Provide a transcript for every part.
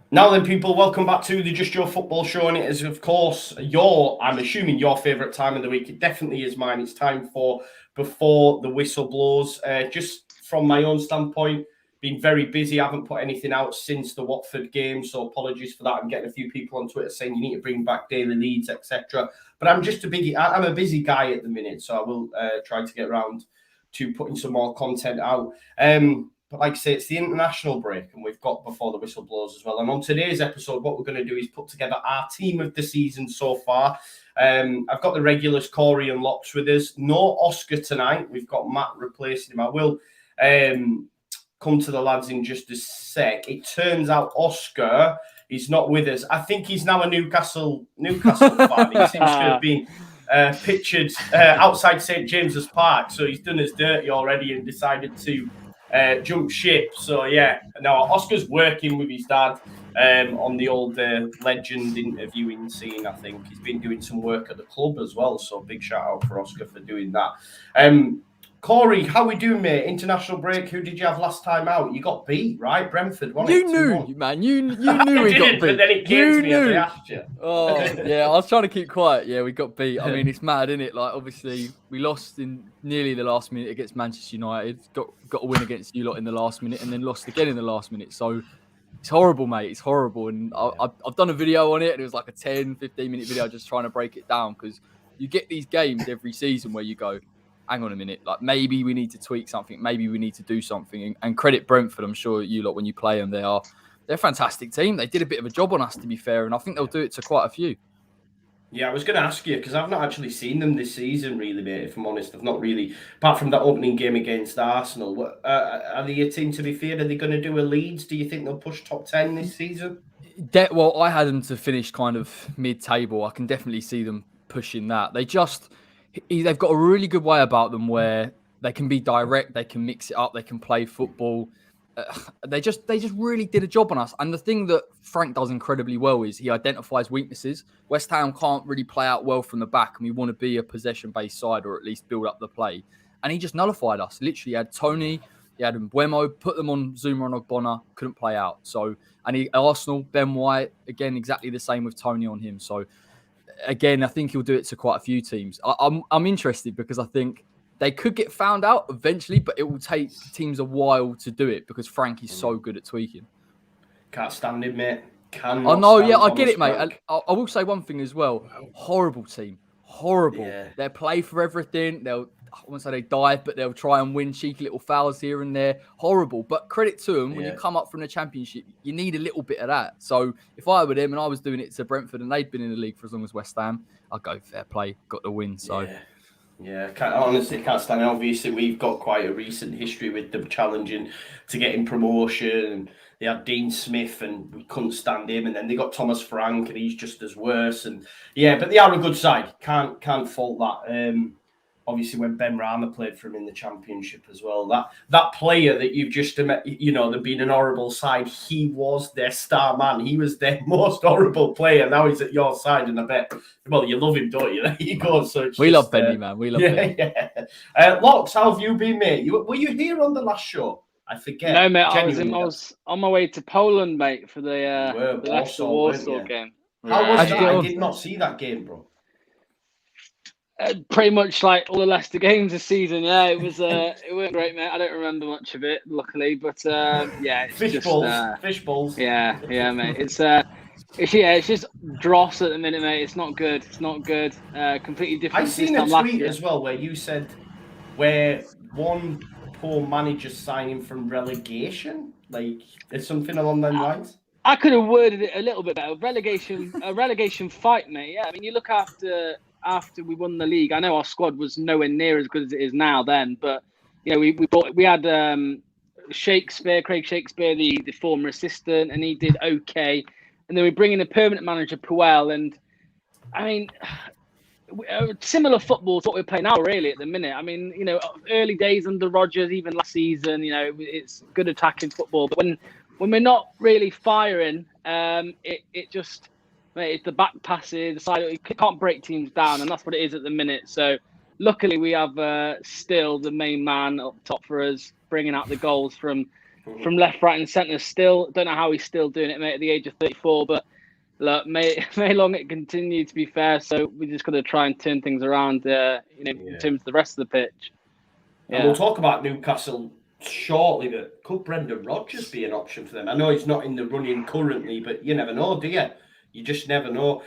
Now then, people, welcome back to the Just Your Football Show, and it is, of course, I'm assuming, your favourite time of the week. It definitely is mine. It's time for Before the Whistle Blows. Just from my own standpoint, been very busy. I haven't put anything out since the Watford game, so apologies for that. I'm getting a few people on Twitter saying you need to bring back daily leads, etc. But I'm a busy guy at the minute, so I will try to get around to putting some more content out. But like I say, it's the international break, and we've got Before the Whistle Blows as well. And on today's episode, what we're going to do is put together our team of the season so far. I've got the regulars, Corey and Lops, with us. No Oscar tonight. We've got Matt replacing him. I will come to the lads in just a sec. It turns out Oscar is not with us. I think he's now a Newcastle fan. He seems to have been pictured outside St. James's Park. So he's done his dirty already and decided to jump ship. So yeah, no, Oscar's working with his dad on the old legend interviewing scene. I think he's been doing some work at the club as well, so big shout out for Oscar for doing that. Corey, how we doing, mate? International break. Who did you have last time out? You got beat, right? Brentford, wasn't it? You knew, man. You knew we got beat. But then it came to me as I asked you. Oh, yeah. I was trying to keep quiet. Yeah, we got beat. I mean, it's mad, isn't it? Like, obviously, we lost in nearly the last minute against Manchester United. Got a win against you lot in the last minute, and then lost again in the last minute. So it's horrible, mate. It's horrible. And I've done a video on it, and it was like a 10, 15-minute video just trying to break it down, because you get these games every season where you go, hang on a minute, like maybe we need to tweak something, maybe we need to do something. And credit Brentford, I'm sure you lot, when you play them, they're a fantastic team. They did a bit of a job on us, to be fair, and I think they'll do it to quite a few. Yeah, I was going to ask you, because I've not actually seen them this season, really, mate, if I'm honest. I've not really, apart from that opening game against Arsenal. Are they a team, to be fair? Are they going to do a Leeds? Do you think they'll push top 10 this season? Well, I had them to finish kind of mid-table. I can definitely see them pushing that. They've got a really good way about them where they can be direct, they can mix it up, they can play football. They just really did a job on us. And the thing that Frank does incredibly well is he identifies weaknesses. West Ham can't really play out well from the back, and we want to be a possession-based side, or at least build up the play. And he just nullified us. Literally, he had Tony, he had Mbeumo, put them on Zuma and Ogbonna, couldn't play out. So, and Arsenal, Ben White, again, exactly the same with Tony on him. So, again, I think he'll do it to quite a few teams. I'm interested, because I think they could get found out eventually, but it will take teams a while to do it, because Frank is so good at tweaking. Can't stand him, mate. I know, yeah, I get it, mate. I will say one thing as well. Horrible team. Horrible. Yeah. They'll play for everything. I won't say they dive, but they'll try and win cheeky little fouls here and there. Horrible. But credit to them, when you come up from the Championship, you need a little bit of that. So if I were them and I was doing it to Brentford and they'd been in the league for as long as West Ham, I'd go fair play, got the win. So yeah, honestly can't stand it. Obviously, we've got quite a recent history with them challenging to get in promotion. They had Dean Smith, and we couldn't stand him. And then they got Thomas Frank, and he's just as worse. And yeah, but they are a good side. Can't fault that. Obviously, when Ben Rama played for him in the Championship as well, that player that you've just met, they've been an horrible side. He was their star man. He was their most horrible player. Now he's at your side, and I bet, well, you love him, don't you? There you go. So we love Benny, man. We love Benny. Yeah. Locks, how have you been, mate? Were you here on the last show? I forget. No, mate. I was on my way to Poland, mate, for the Warsaw game. How was that? I did not see that game, bro. Pretty much like all the Leicester games this season. Yeah, it was. It weren't great, mate. I don't remember much of it, luckily. But yeah, it's fish balls. Yeah, mate. It's just dross at the minute, mate. It's not good. Completely different. I seen a tweet as well where you said where one poor manager signing from relegation. Like, it's something along those lines. I could have worded it a little bit better. A relegation fight, mate. Yeah, I mean, you look after we won the league. I know our squad was nowhere near as good as it is now then, but we had Craig Shakespeare, the former assistant, and he did okay. And then we bring in a permanent manager, Puel, and I mean, similar football to what we're playing now, really, at the minute. I mean, early days under Rodgers, even last season, it's good attacking football, but when we're not really firing, it just. Mate, it's the back passes, the side. You can't break teams down, and that's what it is at the minute. So, luckily, we have still the main man up top for us, bringing out the goals from from left, right, and centre. Still, don't know how he's still doing it, mate, at the age of 34. But look, may long it continue, to be fair. So we just got to try and turn things around, in terms of the rest of the pitch. And we'll talk about Newcastle shortly, but could Brendan Rodgers be an option for them? I know he's not in the running currently, but you never know, do you? You just never know.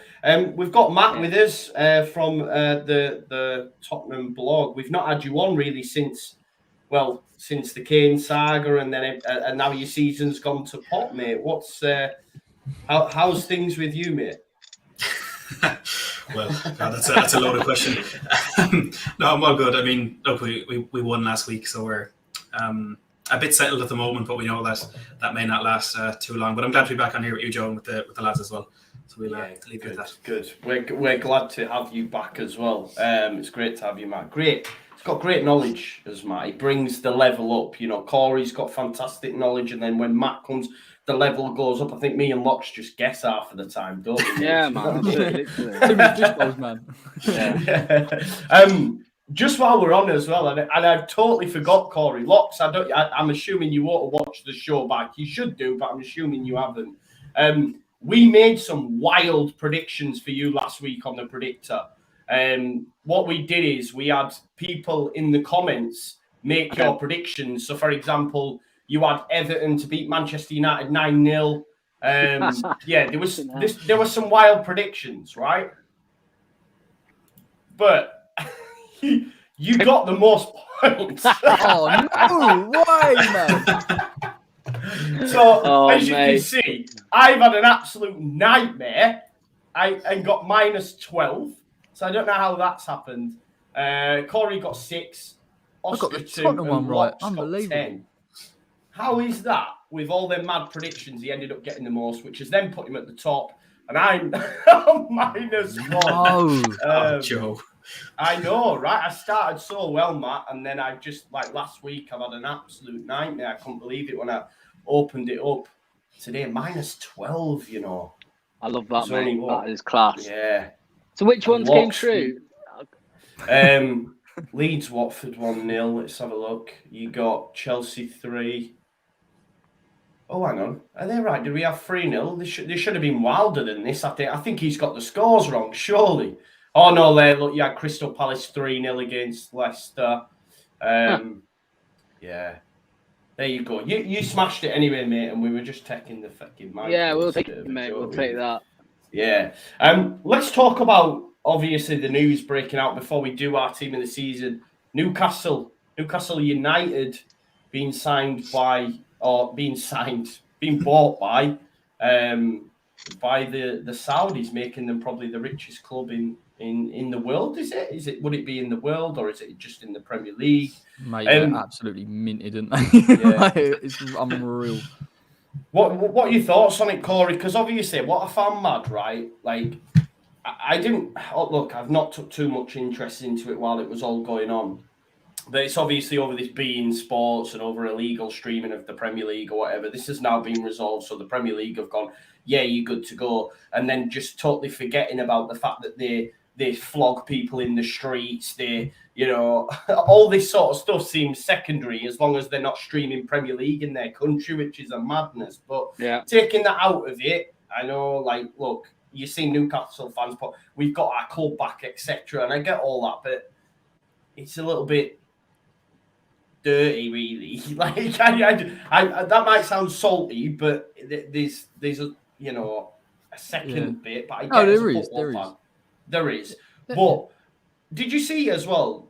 We've got Matt with us from the Tottenham blog. We've not had you on really since the Kane saga, and then and now your season's gone to pot, mate. What's how's things with you, mate? Well, that's a loaded question. No, I'm all good. I mean, look, we won last week, so we're a bit settled at the moment, but we know that may not last too long. But I'm glad to be back on here with you, Joe, and with the lads as well. So we'll leave it at that. Good. We're glad to have you back as well. It's great to have you, Matt. Great. He's got great knowledge, as Matt. He brings the level up. You know, Corey's got fantastic knowledge, and then when Matt comes, the level goes up. I think me and Locks just guess half of the time, don't we? Yeah, man. Man. Yeah. Just while we're on as well, and I totally forgot, Corey. Locks, I'm assuming you ought to watch the show back. You should do, but I'm assuming you haven't. We made some wild predictions for you last week on the Predictor. What we did is we had people in the comments make your predictions. So, for example, you had Everton to beat Manchester United 9-0. There were some wild predictions, right? But you got the most points. Oh no! Why, man? So as you can see, I've had an absolute nightmare. I got -12. So I don't know how that's happened. Corey got 6. I got the Tottenham one right. Unbelievable. 10. How is that? With all their mad predictions, he ended up getting the most, which has then put him at the top. And I'm -1. Oh, Joe. I know, right? I started so well, Matt, and then I just, like last week, I've had an absolute nightmare. I couldn't believe it when I opened it up today. -12, you know. I love that, mate. That is class. Yeah. So which ones came true? Leeds, Watford 1-0. Let's have a look. You got Chelsea 3. Oh, hang on. Are they right? Did we have 3-0? They should have been wilder than this. I think he's got the scores wrong, surely. Oh, no, look, you had Crystal Palace 3-0 against Leicester. Yeah. There you go. You smashed it anyway, mate, and we were just taking the fucking mic. Yeah, we'll take it, mate. We'll take that. Yeah. Let's talk about, obviously, the news breaking out before we do our team of the season. Newcastle United being bought by the Saudis, making them probably the richest club in the world. Is it? Would it be in the world, or is it just in the Premier League? Mate, they're absolutely minted, aren't they? Yeah. It's unreal. What are your thoughts on it, Corey? Because obviously, what I found mad, right? Like, I didn't look. I've not took too much interest into it while it was all going on. But it's obviously over this beIN Sports and over illegal streaming of the Premier League or whatever. This has now been resolved, so the Premier League have gone, yeah, you're good to go, and then just totally forgetting about the fact that they flog people in the streets. They, all this sort of stuff seems secondary as long as they're not streaming Premier League in their country, which is a madness. But taking that out of it, I know, like, look, you see Newcastle fans, but we've got our club back, etc. And I get all that, but it's a little bit dirty, really. Like, that might sound salty, but there's a second bit. But I get there is. But did you see as well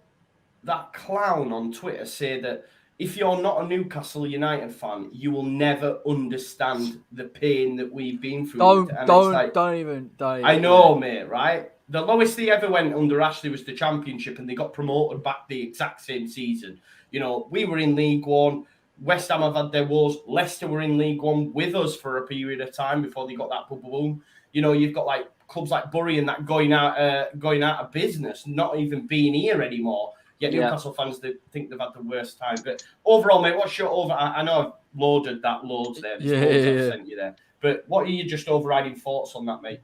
that clown on Twitter say that if you're not a Newcastle United fan, you will never understand the pain that we've been through? Don't even. I know, mate. Right. The lowest they ever went under Ashley was the Championship, and they got promoted back the exact same season. We were in League One. West Ham have had their woes. Leicester were in League One with us for a period of time before they got that boom. You've got like clubs like Bury and that going out of business, not even being here anymore. Yet Newcastle fans, they think they've had the worst time. But overall, mate, what's your I know I've loaded that loads there. I've sent you there. But what are your just overriding thoughts on that, mate?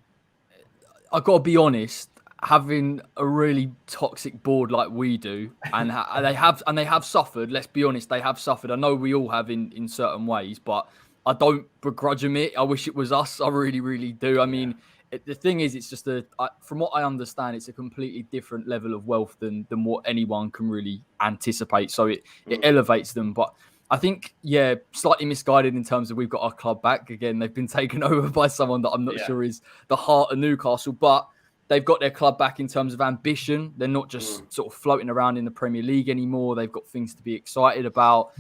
I've got to be honest. having a really toxic board like we do, and they have suffered. Let's be honest, they have suffered. I know we all have in certain ways, but I don't begrudge them it. I wish it was us. I really, really do. I mean, the thing is, it's just from what I understand, it's a completely different level of wealth than what anyone can really anticipate. So it elevates them, but I think, slightly misguided in terms of we've got our club back. Again, they've been taken over by someone that I'm not sure is the heart of Newcastle, but they've got their club back in terms of ambition. They're not just sort of floating around in the Premier League anymore. They've got things to be excited about.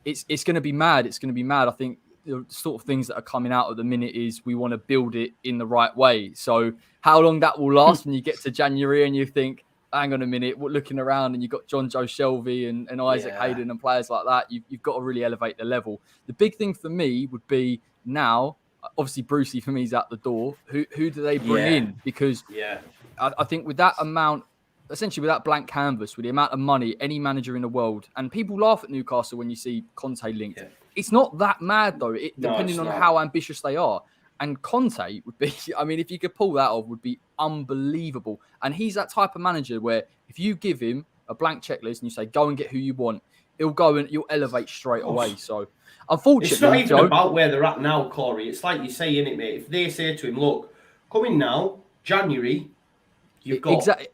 It's going to be mad. It's going to be mad. I think the sort of things that are coming out at the minute is we want to build it in the right way. So how long that will last when you get to January and you think, hang on a minute, we're looking around and you've got John Joe Shelby and Isaac Hayden and players like that. You've got to really elevate the level. The big thing for me would be now, obviously Brucey for me is out the door. Who do they bring in? Because I think with that amount, essentially with that blank canvas, with the amount of money any manager in the world, and people laugh at Newcastle when you see Conte linked. It's not that mad though, depending on how ambitious they are. And Conte would be, I mean, if you could pull that off, would be unbelievable. And he's that type of manager where if you give him a blank checklist and you say, go and get who you want, he'll go and you'll elevate straight away. So, unfortunately, it's not even about where they're at now, Corey. It's like you say, innit, mate? If they say to him, look, come in now, January, you've got, I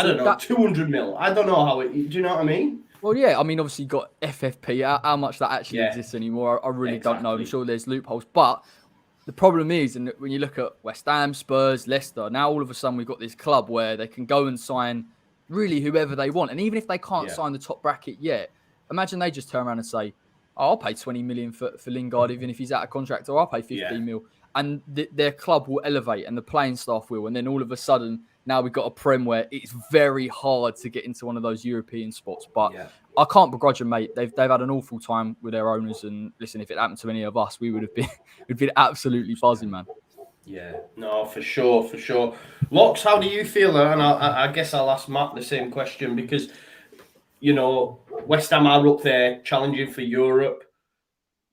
don't know, 200 mil. I don't know how it, do you know what I mean? Well, yeah, I mean, obviously you've got FFP, how much that actually exists anymore, I really don't know. I'm sure there's loopholes, but the problem is, and when you look at West Ham, Spurs, Leicester, now all of a sudden we've got this club where they can go and sign really whoever they want. And even if they can't sign the top bracket yet, imagine they just turn around and say, I'll pay 20 million for Lingard, even if he's out of contract, or I'll pay 15 mil. And their club will elevate and the playing staff will. And then all of a sudden, now we've got a Prem where it's very hard to get into one of those European spots. But I can't begrudge them, mate. They've had an awful time with their owners. And listen, if it happened to any of us, we would have been we'd been absolutely buzzing, man. Yeah, no, for sure, for sure. Locks, how do you feel? And I guess I'll ask Matt the same question because, you know, West Ham are up there challenging for Europe.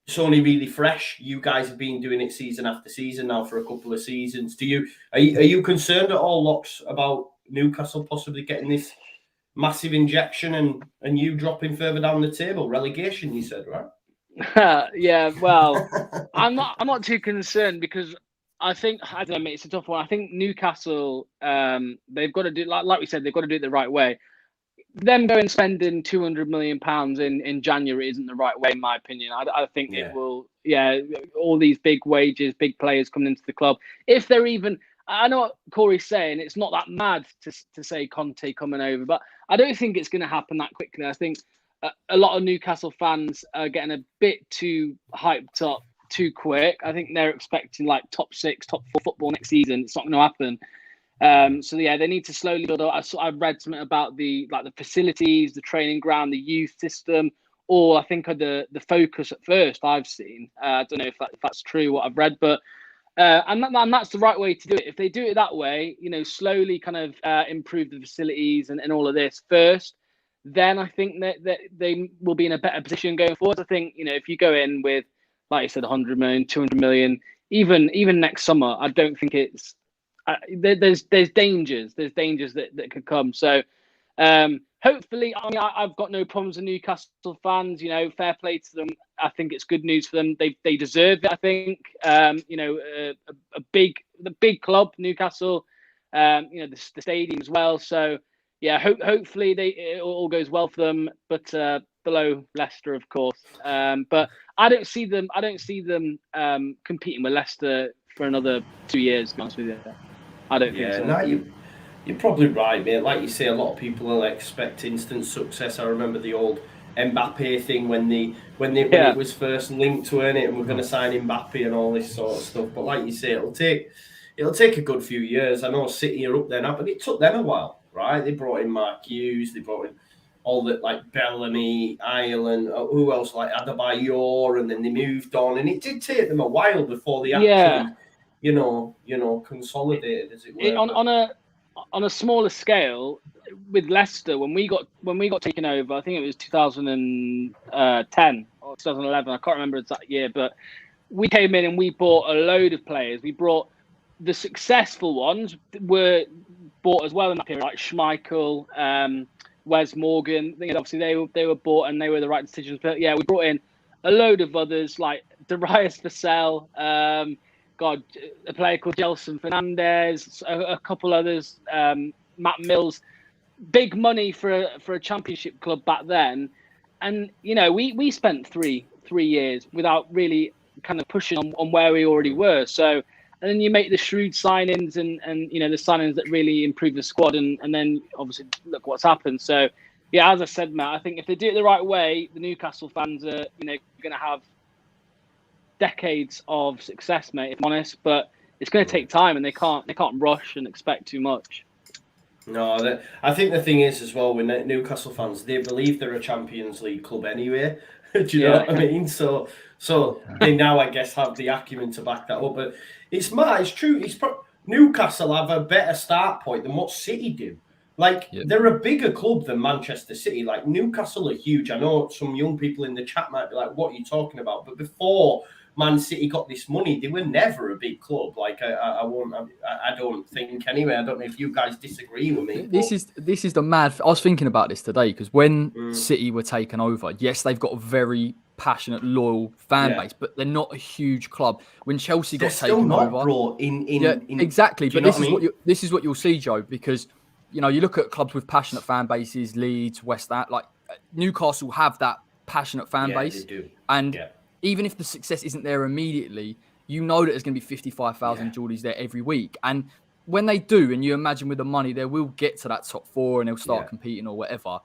It's only really fresh. You guys have been doing it season after season now for a couple of seasons. Are you concerned at all, Locks, about Newcastle possibly getting this massive injection and you dropping further down the table? Relegation, you said, right? Yeah, well, I'm not too concerned because I think, I don't know, mate, it's a tough one. I think Newcastle, they've got to do, like we said, they've got to do it the right way. Them going spending £200 million in January isn't the right way, in my opinion. I think it will, all these big wages, big players coming into the club. If they're even, I know what Corey's saying, it's not that mad to say Conte coming over, but I don't think it's going to happen that quickly. I think a lot of Newcastle fans are getting a bit too hyped up too quick. I think they're expecting like top 6, top 4 football next season. It's not going to happen. So yeah, they need to slowly build up. I've read something about the facilities, the training ground, the youth system, or I think the focus at first I've seen. I don't know if that's true what I've read, but and that's the right way to do it. If they do it that way, you know, slowly kind of improve the facilities and all of this first, then I think that they will be in a better position going forward. I think, you know, if you go in with, like you said, 100 million, 200 million, even next summer, I don't think it's there's dangers that could come. So hopefully, I mean, I've got no problems with Newcastle fans. You know, fair play to them. I think it's good news for them. They deserve it. I think you know, the big club, Newcastle. You know, the stadium as well. So yeah, hopefully it all goes well for them. But below Leicester, of course. But I don't see them competing with Leicester for another 2 years. To be honest with you. I don't think so. No, you're probably right, mate. Like you say, a lot of people expect instant success. I remember the old Mbappe thing when it was first linked to it, and we're going to sign Mbappe and all this sort of stuff. But like you say, it'll take a good few years. I know City are up there now, but it took them a while, right? They brought in Mark Hughes, they brought in all the like Bellamy, Ireland, who else, like Adebayor, and then they moved on, and it did take them a while before they actually. You know, consolidated, as it were. On a smaller scale, with Leicester, when we got taken over, I think it was 2010 or 2011. I can't remember exact year, but we came in and we bought a load of players. We brought the successful ones were bought as well in that period, like Schmeichel, Wes Morgan. I think obviously they were bought and they were the right decisions. But yeah, we brought in a load of others like Darius Vassell, a player called Gelson Fernandez, a couple others, Matt Mills. Big money for a championship club back then, and we spent three years without really kind of pushing on where we already were. So, and then you make the shrewd signings and the signings that really improve the squad, and then obviously look what's happened. So, yeah, as I said, Matt, I think if they do it the right way, the Newcastle fans are going to have decades of success, mate. If I'm honest, but it's going to take time, and they can't rush and expect too much. No, I think the thing is as well with Newcastle fans, they believe they're a Champions League club anyway. Do you know what I mean? So they now, I guess, have the acumen to back that up. But it's true. Newcastle have a better start point than what City do. Like, they're a bigger club than Manchester City. Like, Newcastle are huge. I know some young people in the chat might be like, what are you talking about? But before Man City got this money, they were never a big club. Like, I don't think anyway. I don't know if you guys disagree with me. This is the mad. I was thinking about this today because when City were taken over, yes, they've got a very passionate, loyal fan base, but they're not a huge club. When Chelsea got taken over, bro, exactly. But this is what you'll see, Joe, because you look at clubs with passionate fan bases, Leeds, West Ham, like Newcastle have that passionate fan base, they do. And even if the success isn't there immediately, that there's going to be 55,000 Geordies there every week. And when they do, and you imagine with the money, they will get to that top four and they'll start competing or whatever.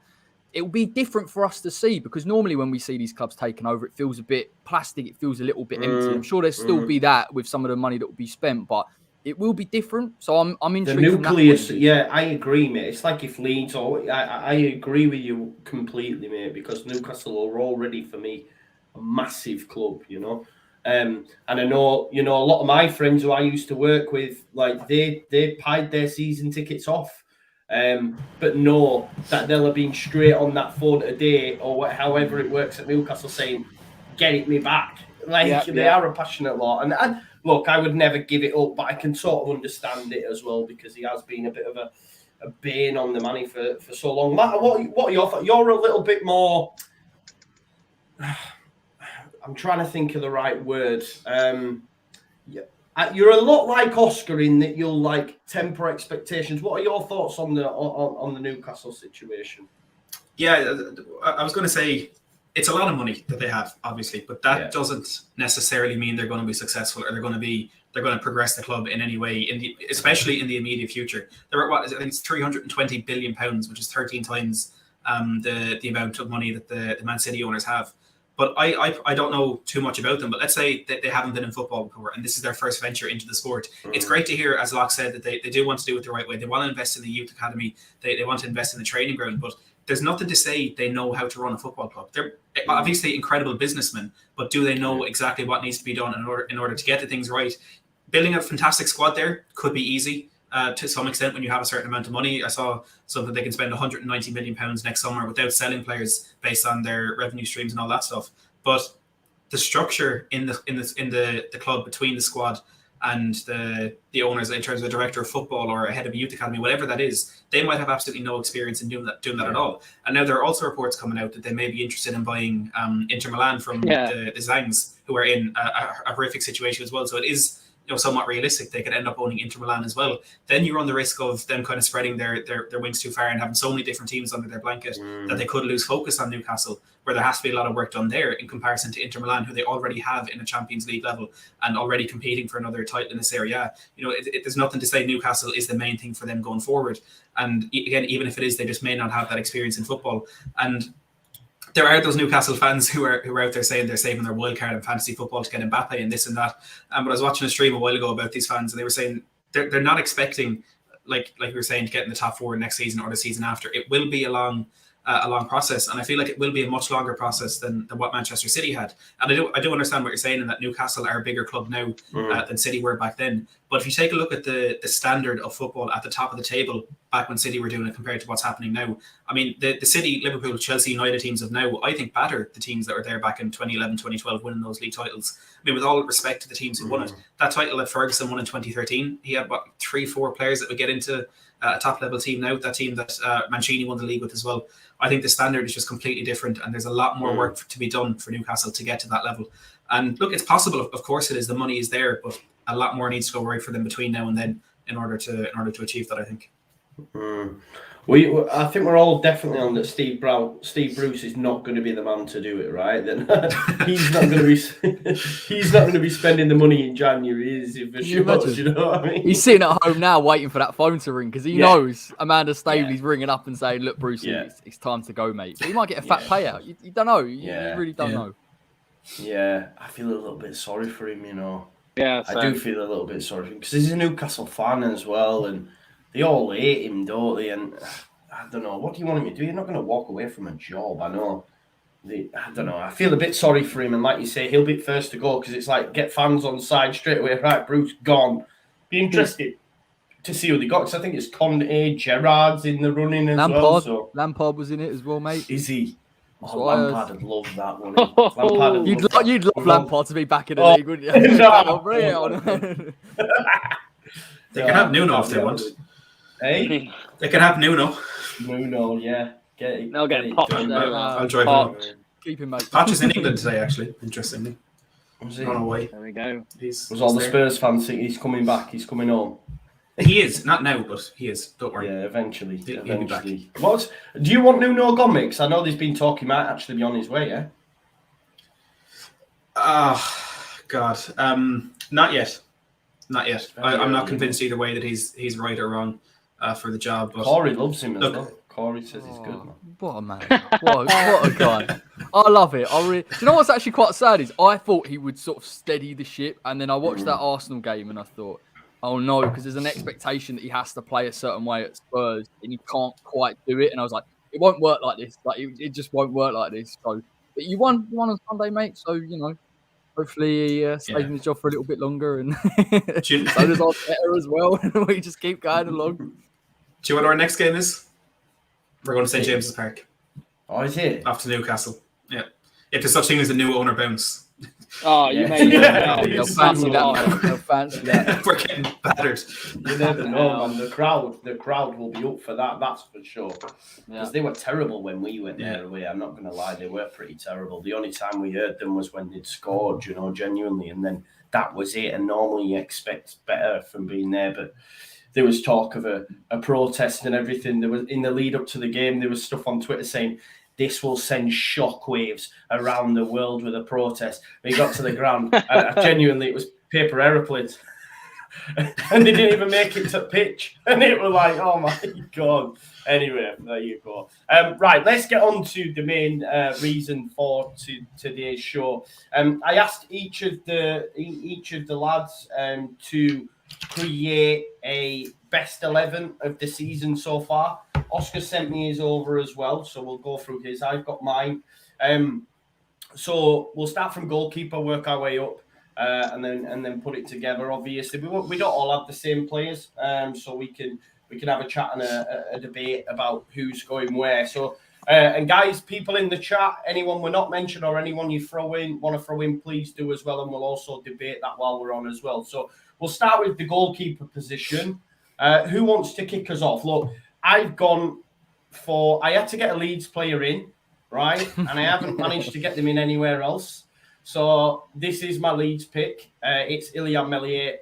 It will be different for us to see because normally when we see these clubs taken over, it feels a bit plastic. It feels a little bit empty. I'm sure there'll still be that with some of the money that will be spent, but it will be different. So I'm intrigued. The nucleus, I agree, mate. It's like if Leeds, I agree with you completely, mate, because Newcastle are already, for me, a massive club, and I know, a lot of my friends who I used to work with, like they paid their season tickets off, but know that they'll have been straight on that phone a day or however it works at Newcastle saying, "Get it me back." Like they are a passionate lot, and look, I would never give it up, but I can sort of understand it as well because he has been a bit of a bane on the money for so long. Matt, what are your thoughts? You're a little bit more. I'm trying to think of the right word. You're a lot like Oscar in that you'll like temper expectations. What are your thoughts on the Newcastle situation? Yeah, I was going to say it's a lot of money that they have, obviously, but that doesn't necessarily mean they're going to be successful or they're going to progress the club in any way, especially in the immediate future. There are I think it's £320 billion, which is 13 times the amount of money that the Man City owners have. But I don't know too much about them. But let's say that they haven't been in football before, and this is their first venture into the sport. It's great to hear, as Locke said, that they do want to do it the right way. They want to invest in the youth academy. They want to invest in the training ground. But there's nothing to say they know how to run a football club. They're obviously incredible businessmen, but do they know exactly what needs to be done in order to get the things right? Building a fantastic squad there could be easy. To some extent, when you have a certain amount of money. I saw something they can spend £190 million next summer without selling players based on their revenue streams and all that stuff. But the structure in the club between the squad and the owners, in terms of a director of football or a head of a youth academy, whatever that is, they might have absolutely no experience in doing that at all. And now there are also reports coming out that they may be interested in buying Inter Milan from the Zangs, who are in a horrific situation as well. So it is somewhat realistic they could end up owning Inter Milan as well. Then you run the risk of them kind of spreading their wings too far and having so many different teams under their blanket that they could lose focus on Newcastle, where there has to be a lot of work done there in comparison to Inter Milan, who they already have in a Champions League level and already competing for another title in this area. There's nothing to say Newcastle is the main thing for them going forward. And again, even if it is, they just may not have that experience in football. And there are those Newcastle fans who are out there saying they're saving their wild card in fantasy football to get Mbappe and this and that. But I was watching a stream a while ago about these fans, and they were saying they're not expecting, like we were saying, to get in the top four next season or the season after. It will be a long process, and I feel like it will be a much longer process than what Manchester City had. And I do understand what you're saying, in that Newcastle are a bigger club now than City were back then. But if you take a look at the standard of football at the top of the table back when City were doing it compared to what's happening now. I mean, the City, Liverpool, Chelsea, United teams of now, I think, battered the teams that were there back in 2011, 2012, winning those league titles. I mean, with all respect to the teams who won it, that title that Ferguson won in 2013, he had, 3-4 players that would get into a top-level team now, that team that Mancini won the league with as well. I think the standard is just completely different, and there's a lot more work to be done for Newcastle to get to that level. And look, it's possible, of course it is, the money is there, but a lot more needs to go right for them between now and then in order to achieve that, I think. I think we're all definitely on that Steve Bruce is not going to be the man to do it, right? Then he's not going to be spending the money in January, is he? For sure, you know what I mean? He's sitting at home now waiting for that phone to ring because he knows Amanda Staveley's ringing up and saying, "Look, Bruce, it's time to go, mate." But he might get a fat payout. You don't know. You really don't know. Yeah, I feel a little bit sorry for him, you know. Yeah, I do feel a little bit sorry for him because he's a Newcastle fan as well, and they all hate him, don't they? And I don't know. What do you want him to do? You're not going to walk away from a job. I know. I don't know. I feel a bit sorry for him. And like you say, he'll be first to go because it's like get fans on side straight away. Right, Bruce gone. Be interested to see who they got because I think it's Conte, Gerrard's in the running as well. So. Lampard was in it as well, mate. Is he? Oh, Lampard would love that one. You'd love Lampard to be back in the league, wouldn't you? They can have Nuno if they want. Hey? They can have Nuno. Nuno, yeah. They'll get Poch. I'll drive him. Keep him, mate. Poch is in England today, actually. Interestingly. Gone away. There we go. Was all the Spurs fans think he's coming back? He's coming home. He is. Not now, but he is. Don't worry. Yeah, eventually. He'll be back. What? Do you want Nuno gone, Mix? I know there's been talk he might actually be on his way, yeah? God. Not yet. Not yet. I'm not convinced either way that he's right or wrong for the job. But Corey loves him as well. Corey says he's good, man. What a man. What a guy. I love it. Do you know what's actually quite sad is I thought he would sort of steady the ship, and then I watched that Arsenal game and I thought, oh no, because there's an expectation that he has to play a certain way at Spurs and he can't quite do it. And I was like, it won't work like this. Like it just won't work like this. So, but you won on Sunday, mate. So, you know, hopefully he stays in his job for a little bit longer, and so does our better as well. We just keep going along. Do you know what our next game is? We're going to St James's Park. Oh, is it? Off to Newcastle. Yeah. If there's such thing as a new owner bounce. Oh, you made it. They'll fancy that. We're getting battered. You never know, man. The crowd will be up for that. That's for sure. Because they were terrible when we went there away. I'm not going to lie, they were pretty terrible. The only time we heard them was when they'd scored, you know, genuinely, and then that was it. And normally you expect better from being there, but there was talk of a protest and everything. There was in the lead up to the game. There was stuff on Twitter saying, this will send shockwaves around the world with a protest. We got to the ground, and genuinely, it was paper aeroplanes. And they didn't even make it to pitch. And it was like, oh my God. Anyway, there you go. Right, let's get on to the main reason for today's show. I asked each of the lads to create a best 11 of the season so far. Oscar sent me his over as well, so we'll go through his. I've got mine. So we'll start from goalkeeper, work our way up, and then put it together. Obviously, we don't all have the same players, so we can have a chat and a debate about who's going where. So, and guys, people in the chat, anyone we're not mentioned or anyone you want to throw in, please do as well, and we'll also debate that while we're on as well. So we'll start with the goalkeeper position. Who wants to kick us off? Look, I've gone for... I had to get a Leeds player in, right? And I haven't managed to get them in anywhere else. So this is my Leeds pick. It's Ilia Mellier.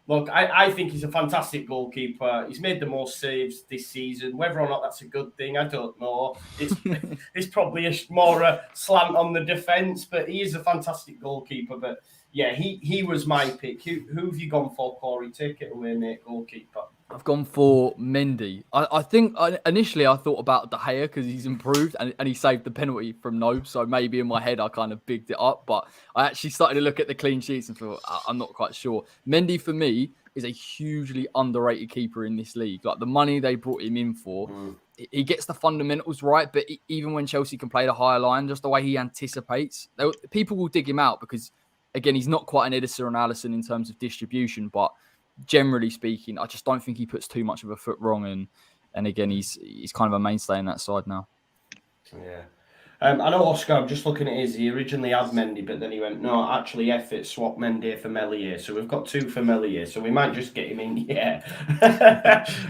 Look, I think he's a fantastic goalkeeper. He's made the most saves this season. Whether or not that's a good thing, I don't know. It's probably more a slant on the defence, but he is a fantastic goalkeeper. But yeah, he was my pick. Who have you gone for, Corey? Take it away, mate, goalkeeper. I've gone for Mendy. I think initially I thought about De Gea because he's improved and he saved the penalty from Nobe. So maybe in my head I kind of bigged it up. But I actually started to look at the clean sheets and thought, I'm not quite sure. Mendy for me is a hugely underrated keeper in this league. Like the money they brought him in for, he gets the fundamentals right. But even when Chelsea can play the higher line, just the way he anticipates, people will dig him out because, again, he's not quite an Edison or an Alisson in terms of distribution, but generally speaking, I just don't think he puts too much of a foot wrong. And again, he's kind of a mainstay in that side now. Yeah. I know Oscar, I'm just looking at his, he originally had Mendy, but then he went, no, actually, F it, swap Mendy for Mellier. So we've got 2 for Mellier, so we might just get him in, yeah.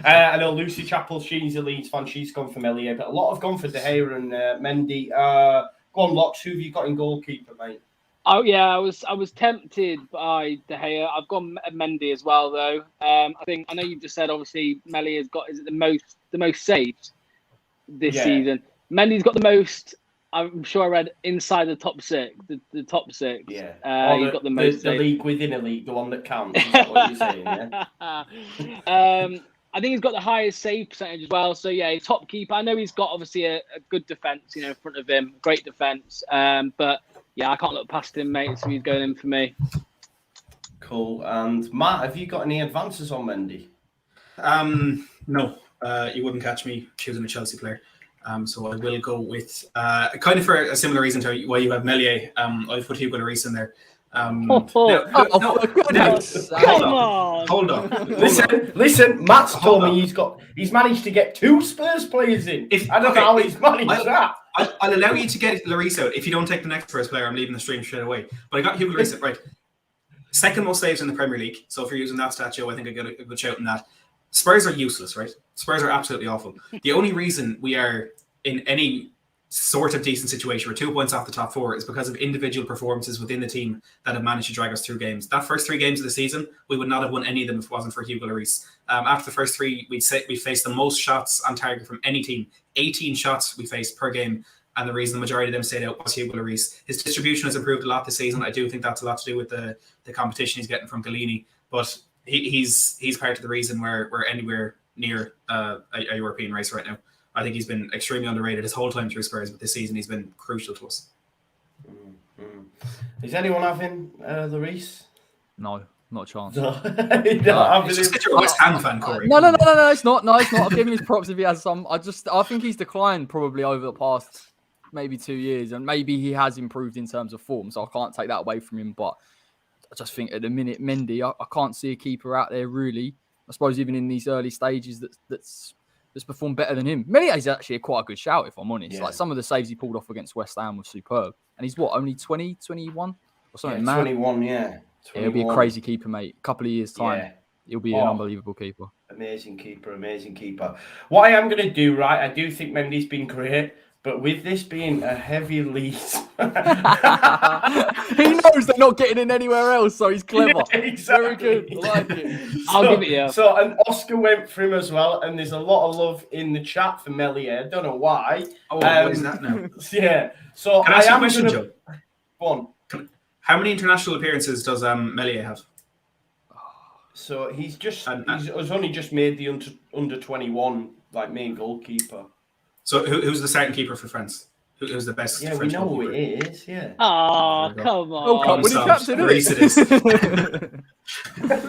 I know Lucy Chappell, she's a Leeds fan, she's gone for Mellier, but a lot have gone for De Gea and Mendy. Go on, Locks, who have you got in goalkeeper, mate? Oh yeah, I was tempted by De Gea. I've gone Mendy as well, though. I know you just said obviously Mellier's got the most saves this season. Mendy's got the most. I'm sure I read inside the top 6. The top 6. Yeah. He's got the most. The league within a league, the one that counts. Is that what you're saying? Yeah. I think he's got the highest save percentage as well. So yeah, he's top keeper. I know he's got obviously a good defense, in front of him, great defense. But yeah, I can't look past him, mate. So he's going in for me. Cool. And Matt, have you got any advances on Mendy? No, you wouldn't catch me choosing a Chelsea player. So I will go with kind of for a similar reason to why you have Mellier. I've put Hugo Lloris in there. Come on. Hold on. Listen. Matt's told me he's managed to get 2 Spurs players in. I don't know how he's managed that. I'll allow you to get Lloris out. If you don't take the next Spurs player, I'm leaving the stream straight away. But I got Hugo Lloris right. Second most saves in the Premier League. So if you're using that stat, Joe, I think I get a good shout on that. Spurs are useless, right? Spurs are absolutely awful. The only reason we are in any sort of decent situation, we're 2 points off the top 4, is because of individual performances within the team that have managed to drag us through games. That first 3 games of the season, we would not have won any of them if it wasn't for Hugo Lloris. After the first 3, we faced the most shots on target from any team. 18 shots we faced per game, and the reason the majority of them stayed out was Hugo Lloris. His distribution has improved a lot this season. I do think that's a lot to do with the competition he's getting from Galini, but he's part of the reason we're anywhere near a European race right now. I think he's been extremely underrated his whole time through Spurs, but this season he's been crucial to us. Is anyone having Lloris? No, not a chance. Just get your West Ham fan, Corey. No, it's not. No, it's not. I'll give him his props if he has some. I think he's declined probably over the past maybe 2 years, and maybe he has improved in terms of form, so I can't take that away from him. But I just think at the minute, Mendy, I can't see a keeper out there really. I suppose even in these early stages that's performed better than him. Mellier is actually quite a good shout, if I'm honest. Yeah. Like some of the saves he pulled off against West Ham was superb. And he's only 20, 21 or something? Yeah, 21, yeah. 21. He'll be a crazy keeper, mate. A couple of years' time, he'll be an unbelievable keeper. Amazing keeper. What I am going to do, right, I do think Mendy's been great, but with this being a heavy Leeds... He knows they're not getting in anywhere else, so he's clever. Yeah, exactly. Very good. I like it. I'll give it you. So, and Oscar went for him as well, and there's a lot of love in the chat for Mellier. I don't know why. Oh, what is that now? Yeah. So Can I ask you a question, Joe? Go on. How many international appearances does Mellier have? So he's only just made the under 21 main goalkeeper. So who's the starting keeper for France? Who's the best? Yeah, French we know goalkeeper? who it is. Yeah. Oh, come on! When he captain, it is.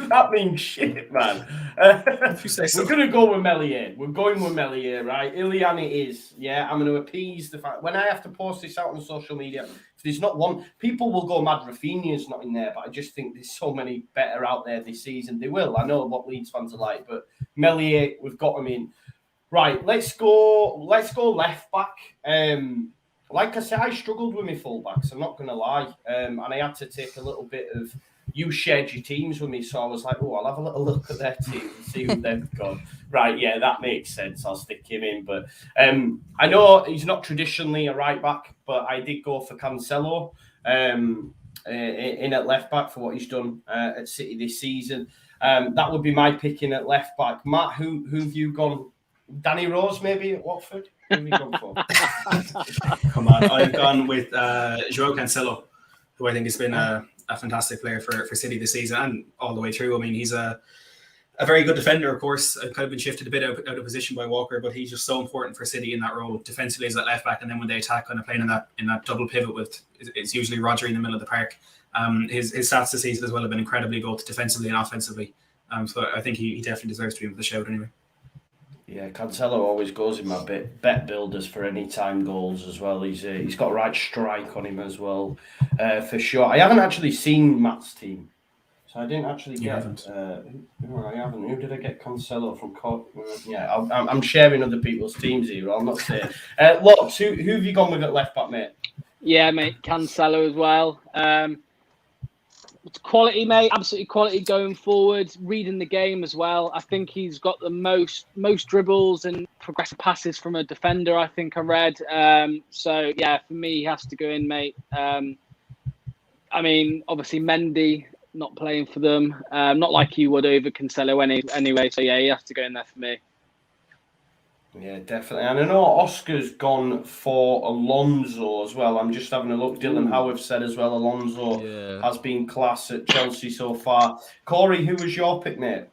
That means shit, man. We're going to go with Mellier. We're going with Mellier, right? Ilian it is. Yeah, I'm going to appease the fact. When I have to post this out on social media, if there's not one, people will go mad. Rafinha's not in there, but I just think there's so many better out there this season. They will. I know what Leeds fans are like, but Mellier, we've got him in. Right, let's go left back. Like I said, I struggled with my fullbacks. I'm not going to lie, and I had to take a little bit of. You shared your teams with me, so I was like, "Oh, I'll have a little look at their team and see who they've got." Right, yeah, that makes sense. I'll stick him in, but I know he's not traditionally a right back, but I did go for Cancelo in at left back for what he's done at City this season. That would be my picking at left back. Matt, who've you gone? Danny Rose, maybe at Watford? Who have you gone for? Come on, I've gone with João Cancelo, who I think has been a fantastic player for City this season and all the way through. I mean, he's a very good defender, of course. I've kind of been shifted a bit out of position by Walker, but he's just so important for City in that role. Defensively as that left back, and then when they attack, kind of playing in that double pivot with it's usually Roger in the middle of the park. His stats this season as well have been incredibly both defensively and offensively. So I think he definitely deserves to be in the shout anyway. Yeah, Cancelo always goes in my bet builders for any time goals as well. He's got a right strike on him as well, for sure. I haven't actually seen Matt's team, so So I didn't actually get. I haven't. Who did I get? Cancelo from. Yeah, I'm sharing other people's teams here. I'm not saying. Locks, who have you gone with at left back, mate? Yeah, mate, Cancelo as well. It's quality, mate. Absolutely quality going forward. Reading the game as well. I think he's got the most dribbles and progressive passes from a defender. I think I read. So yeah, for me, he has to go in, mate. I mean, obviously Mendy not playing for them. Not like you would over Cancelo anyway. So yeah, he has to go in there for me. Yeah, definitely. And I know Oscar's gone for Alonso as well. I'm just having a look. Dylan Howard said as well, Alonso has been class at Chelsea so far. Corey, who was your pick, mate?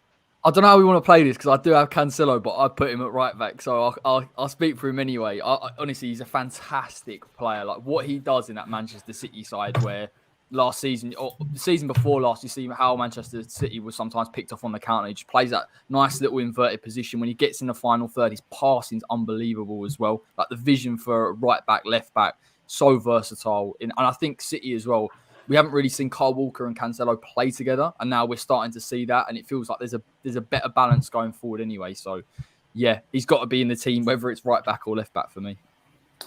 I don't know how we want to play this because I do have Cancelo, but I put him at right back, so I'll speak for him anyway. Honestly, he's a fantastic player. Like what he does in that Manchester City side, where last season or the season before last, you see how Manchester City was sometimes picked off on the counter. He just plays that nice little inverted position. When he gets in the final third, his passing's unbelievable as well. Like the vision for right back, left back, so versatile. And I think City as well. We haven't really seen Kyle Walker and Cancelo play together, and now we're starting to see that, and it feels like there's a better balance going forward anyway. So, yeah, he's got to be in the team, whether it's right back or left back for me.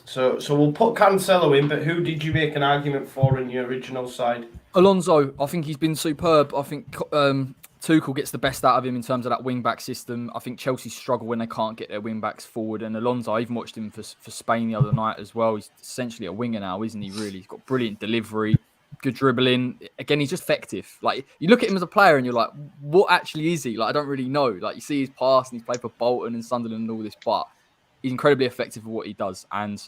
So we'll put Cancelo in, but who did you make an argument for in your original side? Alonso, I think he's been superb. I think Tuchel gets the best out of him in terms of that wing-back system. I think Chelsea struggle when they can't get their wing-backs forward. And Alonso, I even watched him for Spain the other night as well. He's essentially a winger now, isn't he, really? He's got brilliant delivery, good dribbling. Again, he's just effective. Like, you look at him as a player and you're like, what actually is he? Like, I don't really know. Like, you see his pass and he's played for Bolton and Sunderland and all this, but he's incredibly effective for what he does. And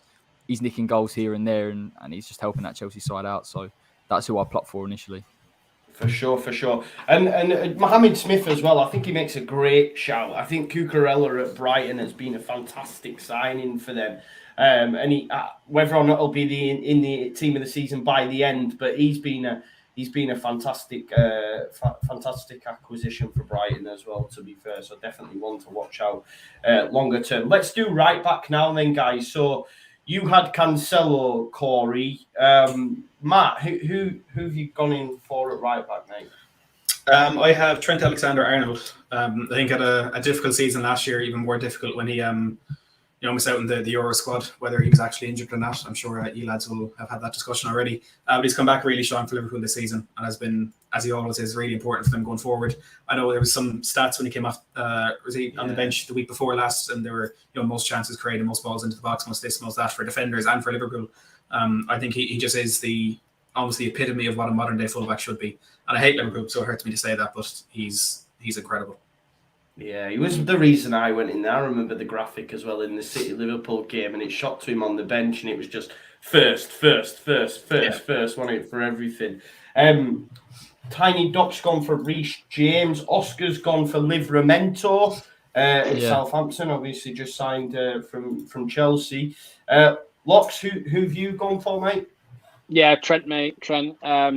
he's nicking goals here and there, and he's just helping that Chelsea side out. So that's who I plucked for initially. For sure. And Mohamed Smith as well. I think he makes a great shout. I think Cucurella at Brighton has been a fantastic signing for them. And he, whether or not he'll be in the team of the season by the end, but he's been a fantastic acquisition for Brighton as well, to be fair. So definitely one to watch out longer term. Let's do right back now then, guys. So you had Cancelo, Corey. Matt, who have you gone in for at right back, mate? I have Trent Alexander-Arnold. I think had a difficult season last year, even more difficult when he missed out in the Euro squad, whether he was actually injured or not. I'm sure you lads will have had that discussion already. But he's come back really strong for Liverpool this season and has been, as he always is, really important for them going forward. I know there was some stats when he came off, was he on the bench the week before last, and there were most chances created, most balls into the box, most this, most that for defenders and for Liverpool. I think he just is almost the epitome of what a modern day fullback should be. And I hate Liverpool, so it hurts me to say that, but he's incredible. Yeah, he was the reason I went in there. I remember the graphic as well in the City-Liverpool game, and it shot to him on the bench, and it was just first, wasn't it, for everything. Tiny Doc's gone for Reece James. Oscar's gone for Livramento at Southampton, obviously just signed from Chelsea. Locks, who have you gone for, mate? Yeah, Trent, mate. Trent, a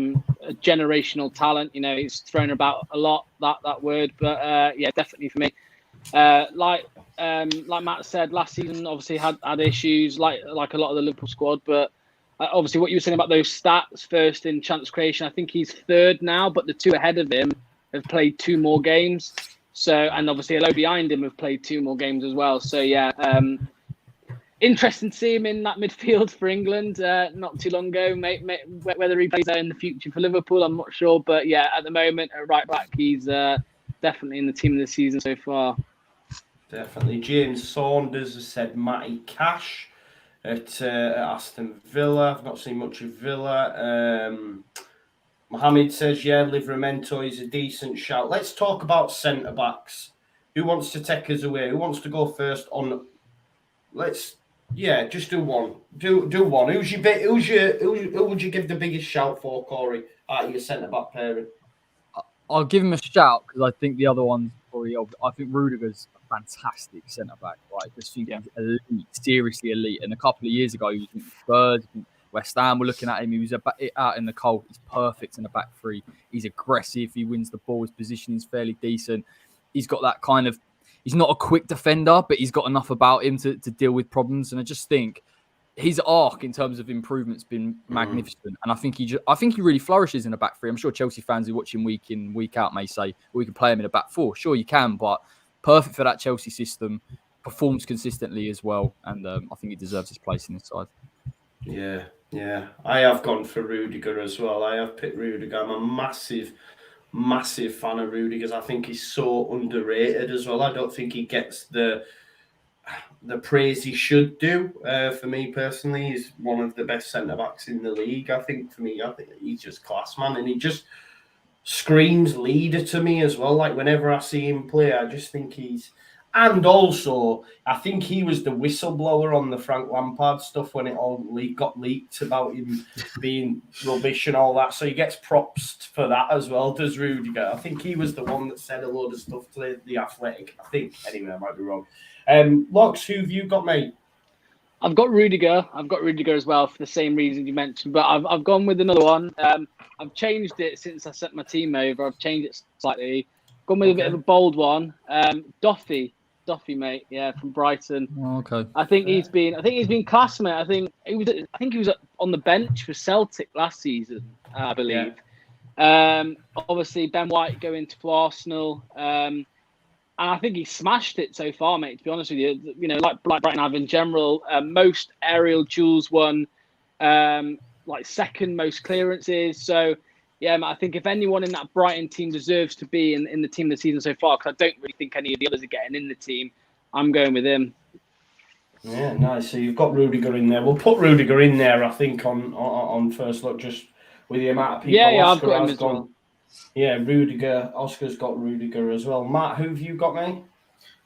generational talent. He's thrown about a lot, that word, but yeah, definitely for me. Like Matt said, last season obviously had issues, like a lot of the Liverpool squad. But obviously, what you were saying about those stats, first in chance creation, I think he's third now, but the two ahead of him have played 2 more games. So, and obviously, a low behind him have played 2 more games as well. So yeah. Interesting to see him in that midfield for England not too long ago. Whether he plays there in the future for Liverpool, I'm not sure. But yeah, at the moment, at right back, he's definitely in the team of the season so far. Definitely. James Saunders has said Matty Cash at Aston Villa. I've not seen much of Villa. Mohammed says, yeah, Livramento is a decent shout. Let's talk about centre-backs. Who wants to take us away? Who wants to go first on... just do one. Do one. Who would you give the biggest shout for, Corey, out of your centre-back pairing? I'll give him a shout because I think the other one's probably... I think Rudiger's a fantastic centre-back, right? I just think he's elite, seriously elite. And a couple of years ago, he was with Spurs, West Ham were looking at him. He was out in the cold. He's perfect in the back three. He's aggressive. He wins the ball. His positioning is fairly decent. He's got that kind of... He's not a quick defender, but he's got enough about him to deal with problems. And I just think his arc in terms of improvement's been magnificent, and I think he really flourishes in a back three. I'm sure Chelsea fans who watch him week in, week out may say, well, we can play him in a back four. Sure, you can, but perfect for that Chelsea system, performs consistently as well, and I think he deserves his place in this side. Yeah. I have gone for Rudiger as well. I have picked Rudiger. I'm a massive fan of Rudiger. I think he's so underrated as well. I don't think he gets the praise he should do. For me personally, he's one of the best centre-backs in the league. I think he's just class, man. And he just screams leader to me as well. Like, whenever I see him play, I just think he's... And also, I think he was the whistleblower on the Frank Lampard stuff when it all got leaked about him being rubbish and all that. So he gets props for that as well, does Rudiger. I think he was the one that said a load of stuff to the Athletic. I think. Anyway, I might be wrong. Locks, who have you got, mate? I've got Rudiger. I've got Rudiger as well for the same reason you mentioned, but I've gone with another one. I've changed it since I sent my team over. I've changed it slightly. Gone with a bit of a bold one. Duffy, mate, from Brighton. Oh, okay. I think he's been class, mate. I think he was on the bench for Celtic last season, I believe. Yeah. Obviously Ben White going to Arsenal, and I think he smashed it so far, mate. To be honest with you, like Brighton have in general, most aerial duels won, like second most clearances. So. Yeah, I think if anyone in that Brighton team deserves to be in the team of the season so far, because I don't really think any of the others are getting in the team, I'm going with him. Yeah, nice. So you've got Rudiger in there. We'll put Rudiger in there, I think, on first look, just with the amount of people. Yeah, I've got him as well. Yeah, Rudiger. Oscar's got Rudiger as well. Matt, who have you got, mate?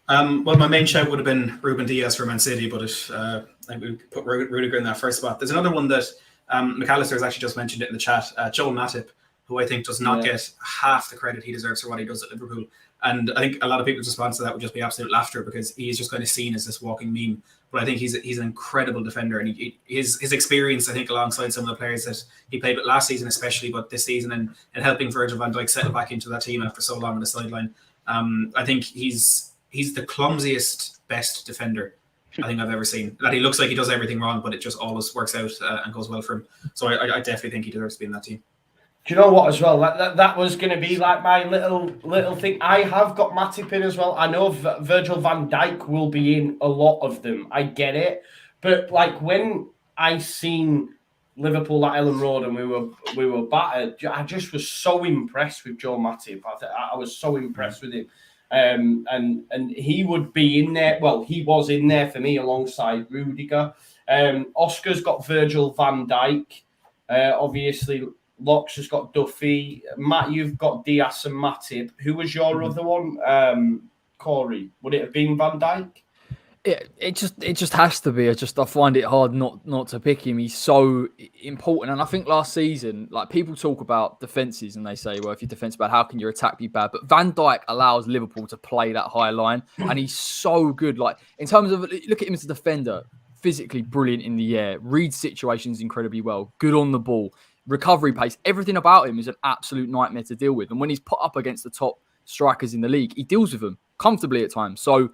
Well, my main shout would have been Ruben Diaz for Man City, but I think we put Rudiger in that first spot. There's another one that McAllister has actually just mentioned it in the chat. Joel Matip, who I think does not get half the credit he deserves for what he does at Liverpool. And I think a lot of people's response to that would just be absolute laughter because he's just kind of seen as this walking meme. But I think he's an incredible defender, and his experience, I think, alongside some of the players that he played with last season, especially, but this season, and helping Virgil van Dijk settle back into that team after so long on the sideline. I think he's the clumsiest, best defender I think I've ever seen. That he looks like he does everything wrong, but it just always works out and goes well for him. So I definitely think he deserves to be in that team. Do you know what as well? That was going to be like my little thing. I have got Matip in as well. I know Virgil van Dijk will be in a lot of them. I get it. But like when I seen Liverpool at Ellen Road and we were battered, I just was so impressed with Joe Matip. I was so impressed with him. And he would be in there. Well, he was in there for me alongside Rudiger. Oscar's got Virgil van Dijk. Obviously, Locks has got Duffy. Matt, you've got Diaz and Matip. Who was your other one? Corey, would it have been Van Dijk? It just has to be. I find it hard not to pick him. He's so important. And I think last season, like people talk about defences and they say, well, if your defence bad, how can your attack be bad? But Van Dijk allows Liverpool to play that high line, and he's so good. Like in terms of look at him as a defender, physically brilliant in the air, reads situations incredibly well, good on the ball. Recovery pace, everything about him is an absolute nightmare to deal with. And when he's put up against the top strikers in the league, he deals with them comfortably at times. So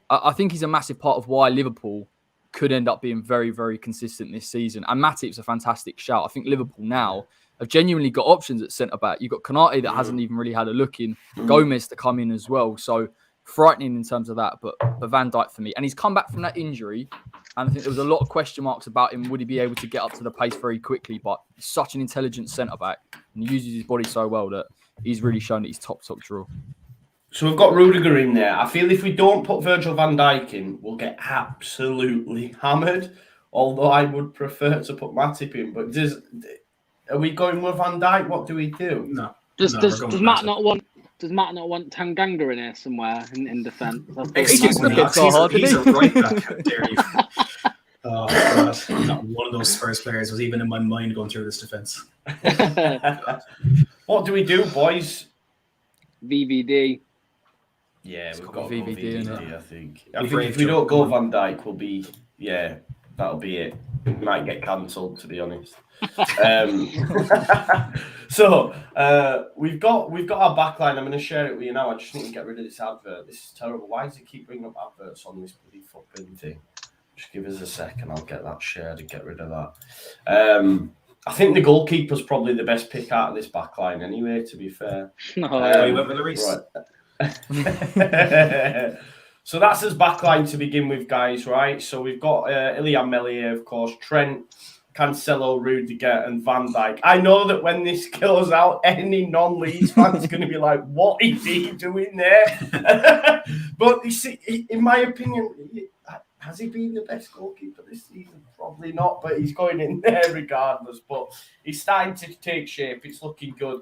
I think he's a massive part of why Liverpool could end up being very, very consistent this season. And Matip's a fantastic shout. I think Liverpool now have genuinely got options at centre-back. You've got Konate that hasn't even really had a look in. Gomez to come in as well. So frightening in terms of that, but Van Dijk for me. And he's come back from that injury, and I think there was a lot of question marks about him. Would he be able to get up to the pace very quickly? But he's such an intelligent centre-back, and he uses his body so well that he's really shown that he's top draw. So we've got Rudiger in there. I feel if we don't put Virgil van Dijk in, we'll get absolutely hammered. Although I would prefer to put Matip in. But are we going with Van Dijk? What do we do? No. Does Matt not want Tanganga in here somewhere in defence? Excuse me, he's a right back. How dare you? Oh, God. Not one of those Spurs players was even in my mind going through this defence. What do we do, boys? VVD. Yeah, we've got VVD in it. I think if we don't go Van Dijk, we'll be that'll be it. It might get cancelled, to be honest. So we've got our backline. I'm going to share it with you now. I just need to get rid of this advert. This is terrible. Why does it keep bringing up adverts on this bloody fucking thing? Just give us a second. I'll get that shared and get rid of that. I think the goalkeeper's probably the best pick out of this back line anyway, to be fair. You went with Rice. Right. So that's his back line to begin with, guys, right? So we've got Ilia Mellier, of course, Trent, Cancelo, Rudiger, and Van Dijk. I know that when this goes out, any non-Leeds fan is going to be like, what is he doing there? But you see, in my opinion, has he been the best goalkeeper this season? Probably not, but he's going in there regardless. But he's starting to take shape. It's looking good.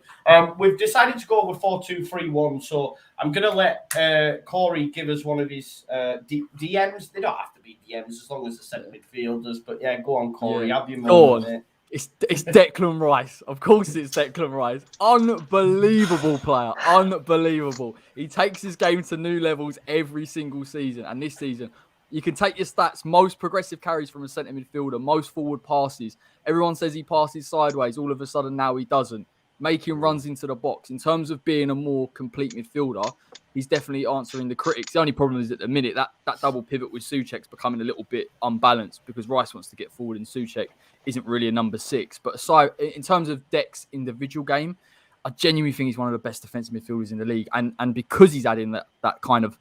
We've decided to go with 4-2-3-1. So I'm going to let Corey give us one of his DMs. They don't have to be DMs as long as they're centre midfielders. But yeah, go on, Corey. Have your moment. It's Declan Rice. Of course it's Declan Rice. Unbelievable player. Unbelievable. He takes his game to new levels every single season. And this season, you can take your stats, most progressive carries from a centre midfielder, most forward passes. Everyone says he passes sideways. All of a sudden now he doesn't. Making runs into the box. In terms of being a more complete midfielder, he's definitely answering the critics. The only problem is at the minute that double pivot with Souček's becoming a little bit unbalanced because Rice wants to get forward and Souček isn't really a number 6. But aside, in terms of Dec's individual game, I genuinely think he's one of the best defensive midfielders in the league. And because he's adding that kind of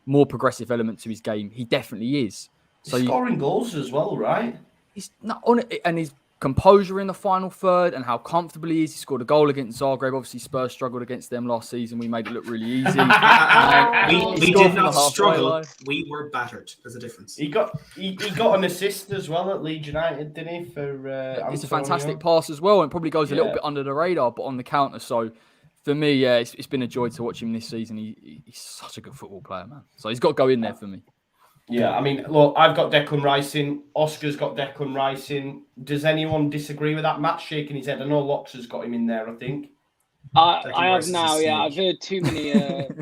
more progressive element to his game, he definitely is. So he's scoring goals as well, right? He's not on it, and his composure in the final third and how comfortable he is. He scored a goal against Zagreb. Obviously, Spurs struggled against them last season. We made it look really easy. We did not struggle. We were battered. There's a difference. He got an assist as well at Leeds United, didn't he? It's a fantastic pass as well, and probably goes a little bit under the radar, but on the counter. So for me, yeah, it's been a joy to watch him this season. He's such a good football player, man. So he's got to go in there for me. Yeah, I mean, look, I've got Declan Rice in. Oscar's got Declan Rice in. Does anyone disagree with that? Matt's shaking his head. I know Locks has got him in there, I think. I have now, yeah. I've heard too many. I've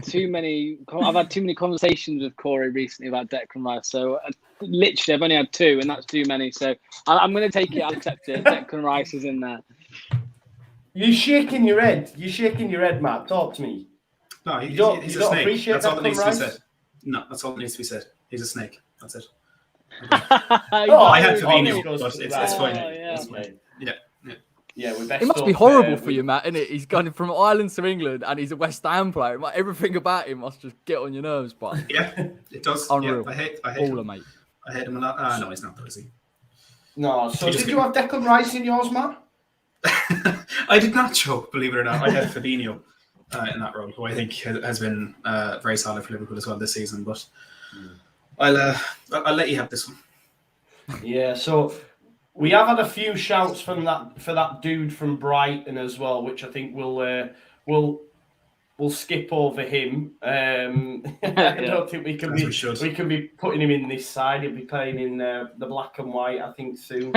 had too many conversations with Corey recently about Declan Rice. So literally, I've only had 2, and that's too many. So I'm going to take it. I'll accept it. Declan Rice is in there. You're shaking your head. You're shaking your head, Matt. Talk to me. No, he's a snake. That's all that needs to be said. No, that's all that needs to be said. He's a snake. That's it. I had Fabinho, but it's fine. Yeah. It's fine. Yeah. It must be horrible for you, Matt, isn't it? He's gone from Ireland to England and he's a West Ham player. Everything about him must just get on your nerves, but yeah, it does. Unreal. Yeah, I hate Baller, him. mate. I hate him a lot. No, he's not, is he? No, so did you have Declan Rice in yours, Matt? I did not, Joe, believe it or not. I had Fabinho in that role, who I think has been very solid for Liverpool as well this season, but I'll let you have this one. Yeah, so we have had a few shouts for that dude from Brighton as well, which I think we'll skip over him. I don't think we can be putting him in this side. He'll be playing in the black and white, I think, soon.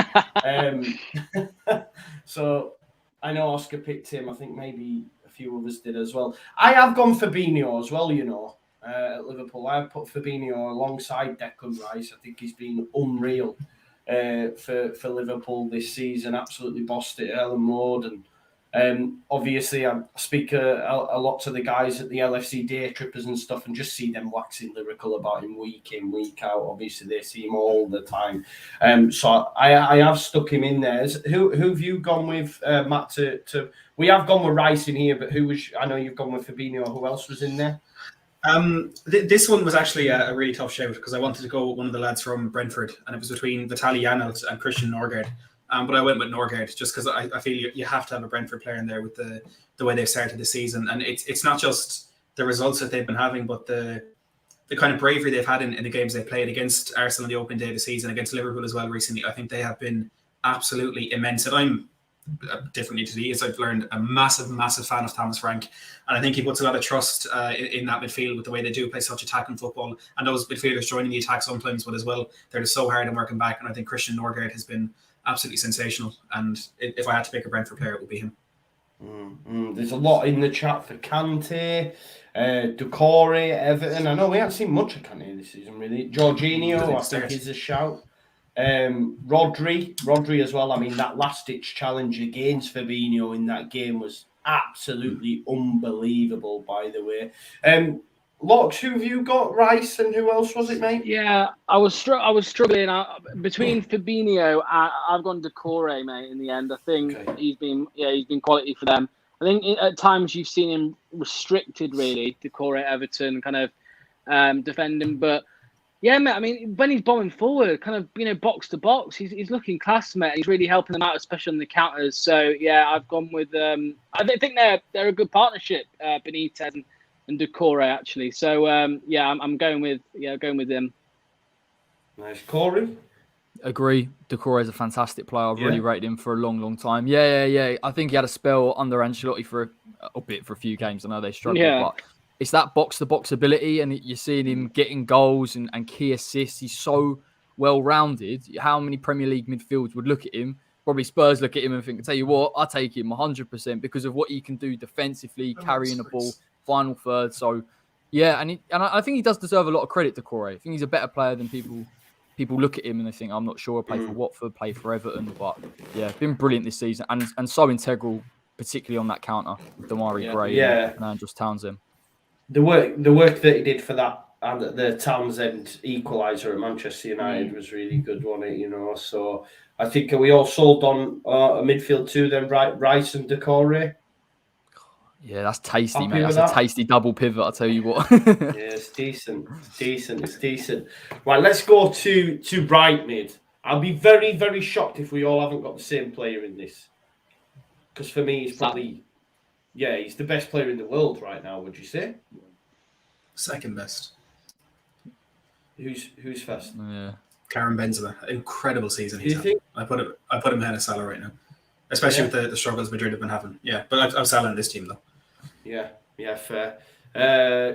So I know Oscar picked him. I think maybe a few others did as well. I have gone Fabinho as well, you know. At Liverpool, I've put Fabinho alongside Declan Rice. I think he's been unreal for Liverpool this season. Absolutely bossed it at Ellen Road, and obviously I speak a lot to the guys at the LFC day trippers and stuff, and just see them waxing lyrical about him week in, week out. Obviously they see him all the time. So I have stuck him in there. Who have you gone with, Matt? We have gone with Rice in here, but I know you've gone with Fabinho. Who else was in there? This one was actually a really tough shout because I wanted to go with one of the lads from Brentford, and it was between Vitaly Arnold and Christian Norgard. But I went with Norgard just because I feel you have to have a Brentford player in there with the way they've started the season, and it's not just the results that they've been having, but the kind of bravery they've had in the games they've played against Arsenal on the opening day of the season, against Liverpool as well recently. I think they have been absolutely immense, and I'm differently to these. I've learned a massive fan of Thomas Frank, and I think he puts a lot of trust in that midfield with the way they do play such attacking football, and those midfielders joining the attack sometimes, but as well they're just so hard and working back. And I think Christian Norgard has been absolutely sensational, and if I had to pick a Brentford player, it would be him. There's a lot in the chat for Kante, Decore, Everton. I know we haven't seen much of Kante this season, really. Jorginho, I think, is a shout. Rodri as well. I mean, that last-ditch challenge against Fabinho in that game was absolutely unbelievable, by the way. Locks, who have you got? Rice and who else was it, mate? Yeah, I was struggling between Fabinho. I've gone Decore, mate. In the end, I think he's been quality for them. I think at times you've seen him restricted, really, Decore, Everton, kind of defending. But yeah, mate. I mean, when he's bombing forward, kind of box to box, he's looking class, mate. He's really helping them out, especially on the counters. So yeah, I've gone with. I think they're a good partnership, Benitez and Decore, actually. So yeah, I'm going with them. Nice, Corey. Agree. Decore is a fantastic player. I've really rated him for a long, long time. Yeah. I think he had a spell under Ancelotti for a few games. I know they struggled, but it's that box-to-box ability, and you're seeing him getting goals and key assists. He's so well-rounded. How many Premier League midfields would look at him? Probably Spurs look at him and think, I tell you what, I'll take him 100% because of what he can do defensively, carrying the ball, final third. So, yeah, and I think he does deserve a lot of credit to Corey. I think he's a better player than people look at him and they think, I'm not sure, play for Watford, play for Everton. But, yeah, been brilliant this season and so integral, particularly on that counter with Damari Gray and Andros Townsend. The work that he did for that and the Townsend equaliser at Manchester United was really good, wasn't it? So I think we all sold on a midfield too then, Rice and Decore. Yeah, that's tasty, mate. That's a tasty double pivot, I'll tell you what. Yeah, it's decent. It's decent. Right, let's go to right mid. I'll be very, very shocked if we all haven't got the same player in this. Because for me, he's probably... Yeah, he's the best player in the world right now, would you say? Second best. Who's first? Yeah. Karim Benzema. Incredible season he's had. I put him ahead of Salah right now. Especially with the struggles Madrid have been having. Yeah, but I'm Salah in this team, though. Yeah, fair.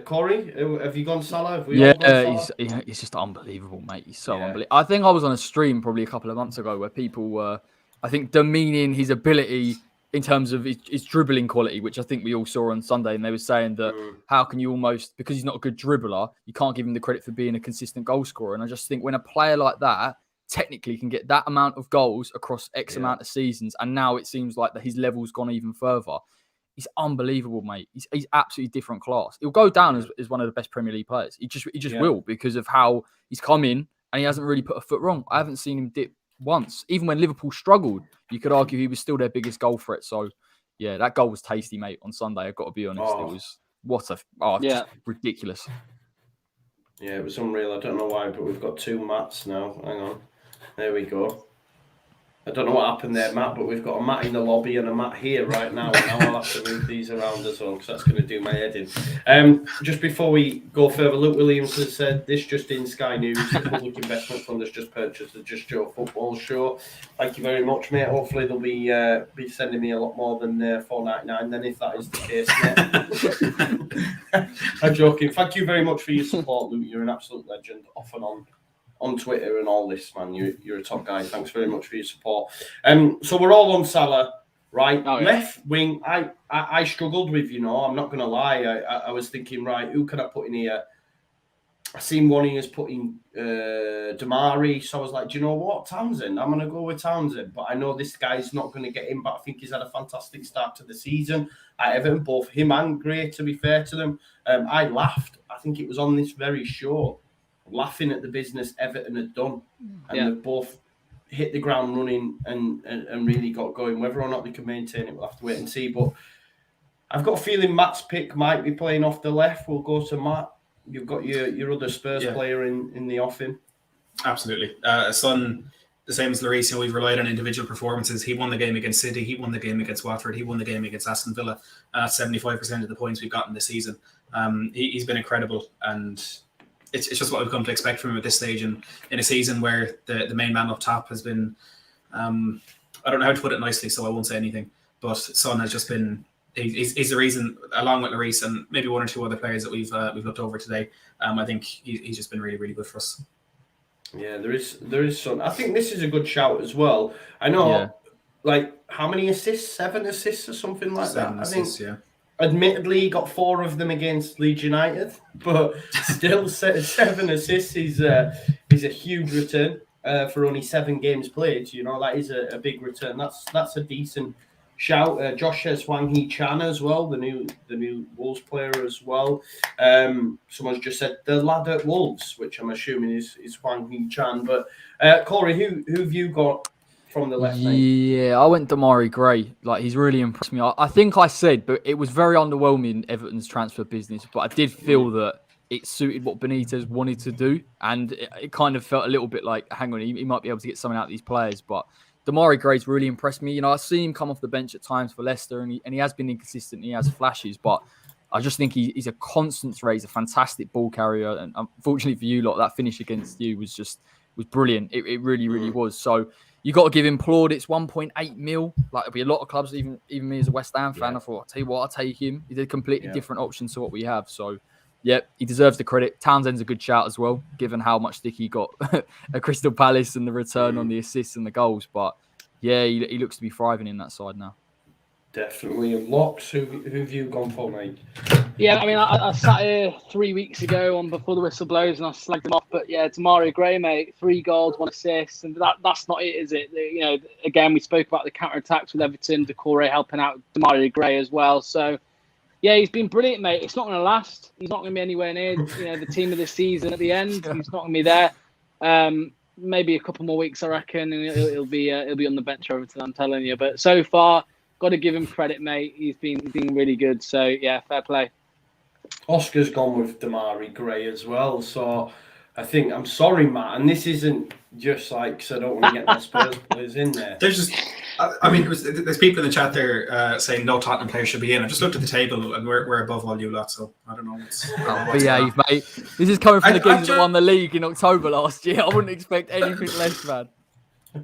Corey, have you gone Salah? He's just unbelievable, mate. He's so unbelievable. I think I was on a stream probably a couple of months ago where people were, I think, demeaning his ability in terms of his dribbling quality, which I think we all saw on Sunday. And they were saying that how can you almost, because he's not a good dribbler, you can't give him the credit for being a consistent goal scorer. And I just think when a player like that technically can get that amount of goals across X amount of seasons, and now it seems like that his level's gone even further. He's unbelievable, mate. He's absolutely different class. He'll go down as one of the best Premier League players. He just will, because of how he's come in and he hasn't really put a foot wrong. I haven't seen him dip once. Even when Liverpool struggled, you could argue he was still their biggest goal threat. So, yeah, that goal was tasty, mate, on Sunday. I've got to be honest. It was just ridiculous. Yeah, it was unreal. I don't know why, but we've got two Matts now. Hang on. There we go. I don't know what happened there, Matt, but we've got a Matt in the lobby and a Matt here right now. And now I'll have to move these around as well, because that's going to do my head in. Just before we go further, Luke Williams has said, this just in Sky News, the Public Investment Fund has just purchased the Just Joe football show. Thank you very much, mate. Hopefully they'll be sending me a lot more than $4.99 then, if that is the case, mate. I'm joking. Thank you very much for your support, Luke. You're an absolute legend, off and on Twitter and all this, man. You're a top guy. Thanks very much for your support. So we're all on Salah, right? Oh, yeah. Left wing, I struggled with, I'm not going to lie. I was thinking, right, who can I put in here? I seen one he is putting Damari, so I was like, do you know what? Townsend. I'm going to go with Townsend. But I know this guy's not going to get in, but I think he's had a fantastic start to the season at Everton, both him and Gray, to be fair to them. I laughed. I think it was on this very show, laughing at the business Everton had done, and they've both hit the ground running and really got going. Whether or not they can maintain it, we'll have to wait and see. But I've got a feeling Matt's pick might be playing off the left. We'll go to Matt. You've got your other Spurs player in the offing. Absolutely. Son, the same as Lloris, we've relied on individual performances. He won the game against City. He won the game against Watford. He won the game against Aston Villa. 75% of the points we've gotten this season. He's been incredible, and it's just what we've come to expect from him at this stage, and in a season where the main man up top has been, I don't know how to put it nicely, so I won't say anything, but Son has just been, he's the reason, along with Lloris and maybe one or two other players that we've looked over today. I think he's just been really, really good for us. Yeah, there is Son. I think this is a good shout as well. I know, like, how many assists? 7 assists or something like that? Assists, I think. Admittedly, he got 4 of them against Leeds United, but still 7 assists is a huge return for only 7 games played. That is a big return. That's a decent shout. Josh says Wang Hee-chan as well, the new Wolves player as well. Someone's just said the lad at Wolves, which I'm assuming is Wang Hee-chan. But Corey, who have you got from the left? Yeah, I went Damari Gray. Like, he's really impressed me. I think I said, but it was very underwhelming, Everton's transfer business. But I did feel that it suited what Benitez wanted to do, and it kind of felt a little bit like, hang on, he might be able to get something out of these players. But Damari Gray's really impressed me. You know, I've seen him come off the bench at times for Leicester, and he has been inconsistent. He has flashes, but I just think he's a constant threat. He's a fantastic ball carrier, and unfortunately for you lot, that finish against you was brilliant. It really, really was. So you got to give him plaudits. 1.8 mil. Like, there'll be a lot of clubs, even me as a West Ham fan. I thought, I'll tell you what, I'll take him. He's a completely different option to what we have. So, yep, he deserves the credit. Townsend's a good shout as well, given how much stick he got at Crystal Palace and the return on the assists and the goals. But yeah, he looks to be thriving in that side now. Definitely. And Locks, who've you gone for, mate? Yeah, I mean, I sat here 3 weeks ago on Before the Whistle Blows and I slagged him off. But yeah, Damari Gray, mate, 3 goals, 1 assist. And that's not it, is it? You know, again, we spoke about the counter-attacks with Everton, Decore helping out Damari Gray as well. So, yeah, he's been brilliant, mate. It's not going to last. He's not going to be anywhere near, the team of the season at the end. He's not going to be there. Maybe a couple more weeks, I reckon, and he'll be on the bench for Everton, I'm telling you. But so far, got to give him credit, mate. He's been really good. So, yeah, fair play. Oscar's gone with Damari Gray as well. So I think, I'm sorry, Matt, and this isn't just like, because I don't want to get my Spurs players in there. There's just, I mean, there's people in the chat there saying no Tottenham players should be in. I just looked at the table and we're above all you lot, so I don't know what's behave, mate. This is coming from the guys that won the league in October last year. I wouldn't expect anything less, man.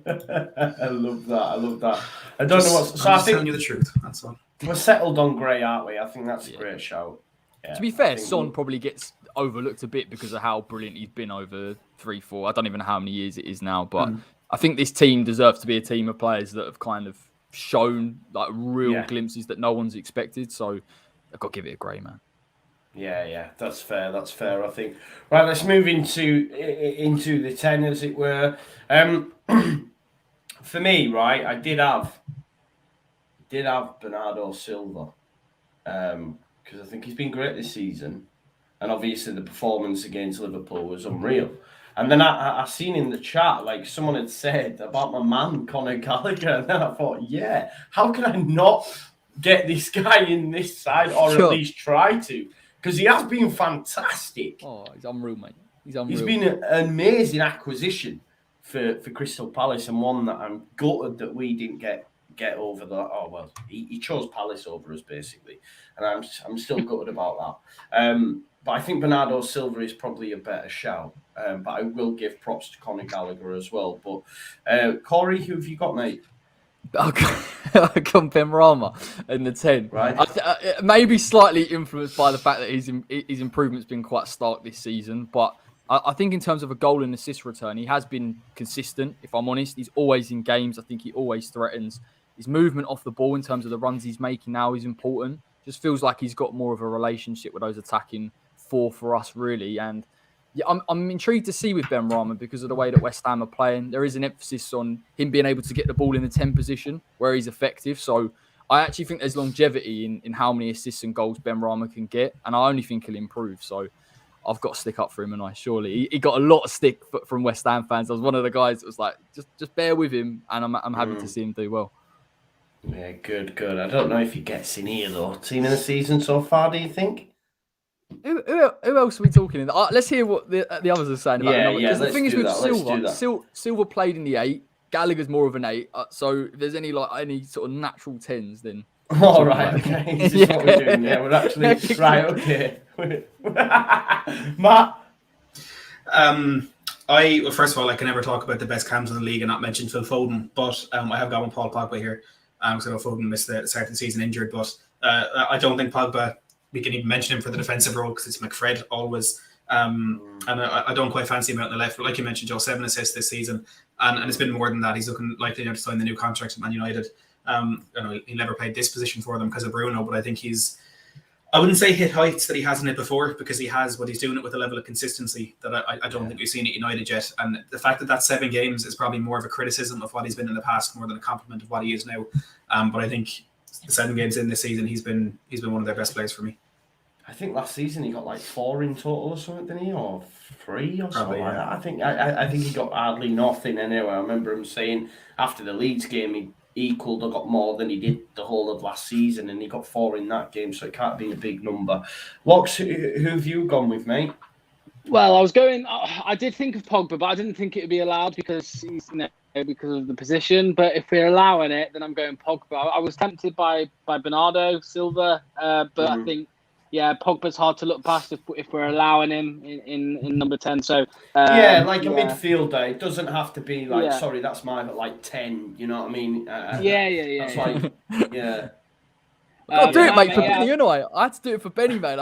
I love that. I don't know what's... So I'm I just think telling you the truth, that's all. We're settled on Gray, aren't we? I think that's a great shout. Yeah, to be fair, Son probably gets overlooked a bit because of how brilliant he's been over 3-4. I don't even know how many years it is now, but I think this team deserves to be a team of players that have kind of shown like real glimpses that no one's expected. So I've got to give it a Gray, man. Yeah, that's fair. I think. Right, let's move into the 10, as it were. For me, right, I did have Bernardo Silva. Because I think he's been great this season. And obviously the performance against Liverpool was unreal. And then I seen in the chat, like, someone had said about my man, Conor Gallagher. And then I thought, how can I not get this guy in this side, or at least try to? Because he has been fantastic. Oh, he's unreal, mate. He's been an amazing acquisition for Crystal Palace, and one that I'm gutted that we didn't get over that. Oh, well, he chose Palace over us, basically. And I'm still gutted about that. But I think Bernardo Silva is probably a better shout. But I will give props to Conor Gallagher as well. But Corey, who have you got, mate? I got Benrahma in the 10. Right. Maybe slightly influenced by the fact that his improvement's been quite stark this season. But I think in terms of a goal and assist return, he has been consistent, if I'm honest. He's always in games. I think he always threatens. His movement off the ball in terms of the runs he's making now is important. Just feels like he's got more of a relationship with those attacking for us, really. And yeah, I'm intrigued to see with Benrahma because of the way that West Ham are playing. There is an emphasis on him being able to get the ball in the 10 position where he's effective. So I actually think there's longevity in how many assists and goals Benrahma can get. And I only think he'll improve. So I've got to stick up for him, and surely he got a lot of stick from West Ham fans. I was one of the guys that was like, just bear with him, and I'm happy to see him do well. Yeah, good. I don't know if he gets in here though. Team in the season so far, do you think? Who else are we talking? Let's hear what the others are saying about the number. Because the thing is with Silva played in the 8. Gallagher's more of an 8. So if there's any sort of natural 10s, then. All right, okay. This is what we're doing. Yeah, we're actually right. Okay, Matt. First of all, I can never talk about the best cams in the league and not mention Phil Foden, but I have got one Paul Pogba here. Because I know Foden missed the start of the season injured, but I don't think Pogba, we can even mention him for the defensive role because it's McFred always. And I don't quite fancy him out on the left, but like you mentioned, Joe, 7 assists this season, and it's been more than that. He's looking likely to sign the new contract at Man United. He never played this position for them because of Bruno, but I think he's I wouldn't say hit heights that he hasn't hit before, because he has, but he's doing it with a level of consistency that I don't think we've seen at United yet. And the fact that that's 7 games is probably more of a criticism of what he's been in the past more than a compliment of what he is now. But I think the 7 games in this season, he's been one of their best players for me. I think last season he got like 4 in total or something, didn't he? Or 3 or something like that. I think he got hardly nothing anyway. I remember him saying after the Leeds game he equalled or got more than he did the whole of last season, and he got 4 in that game, so it can't be a big number. Locks, who have you gone with, mate? Well, I did think of Pogba, but I didn't think it would be allowed because he's, because of the position. But if we're allowing it, then I'm going Pogba. I was tempted by Bernardo Silva, but I think, Pogba's hard to look past if we're allowing him in number 10. So a midfielder. It doesn't have to be like, sorry, that's my like 10. You know what I mean? That's like, I'll do it, mate, for Benny, you know. I had to do it for Benny, mate.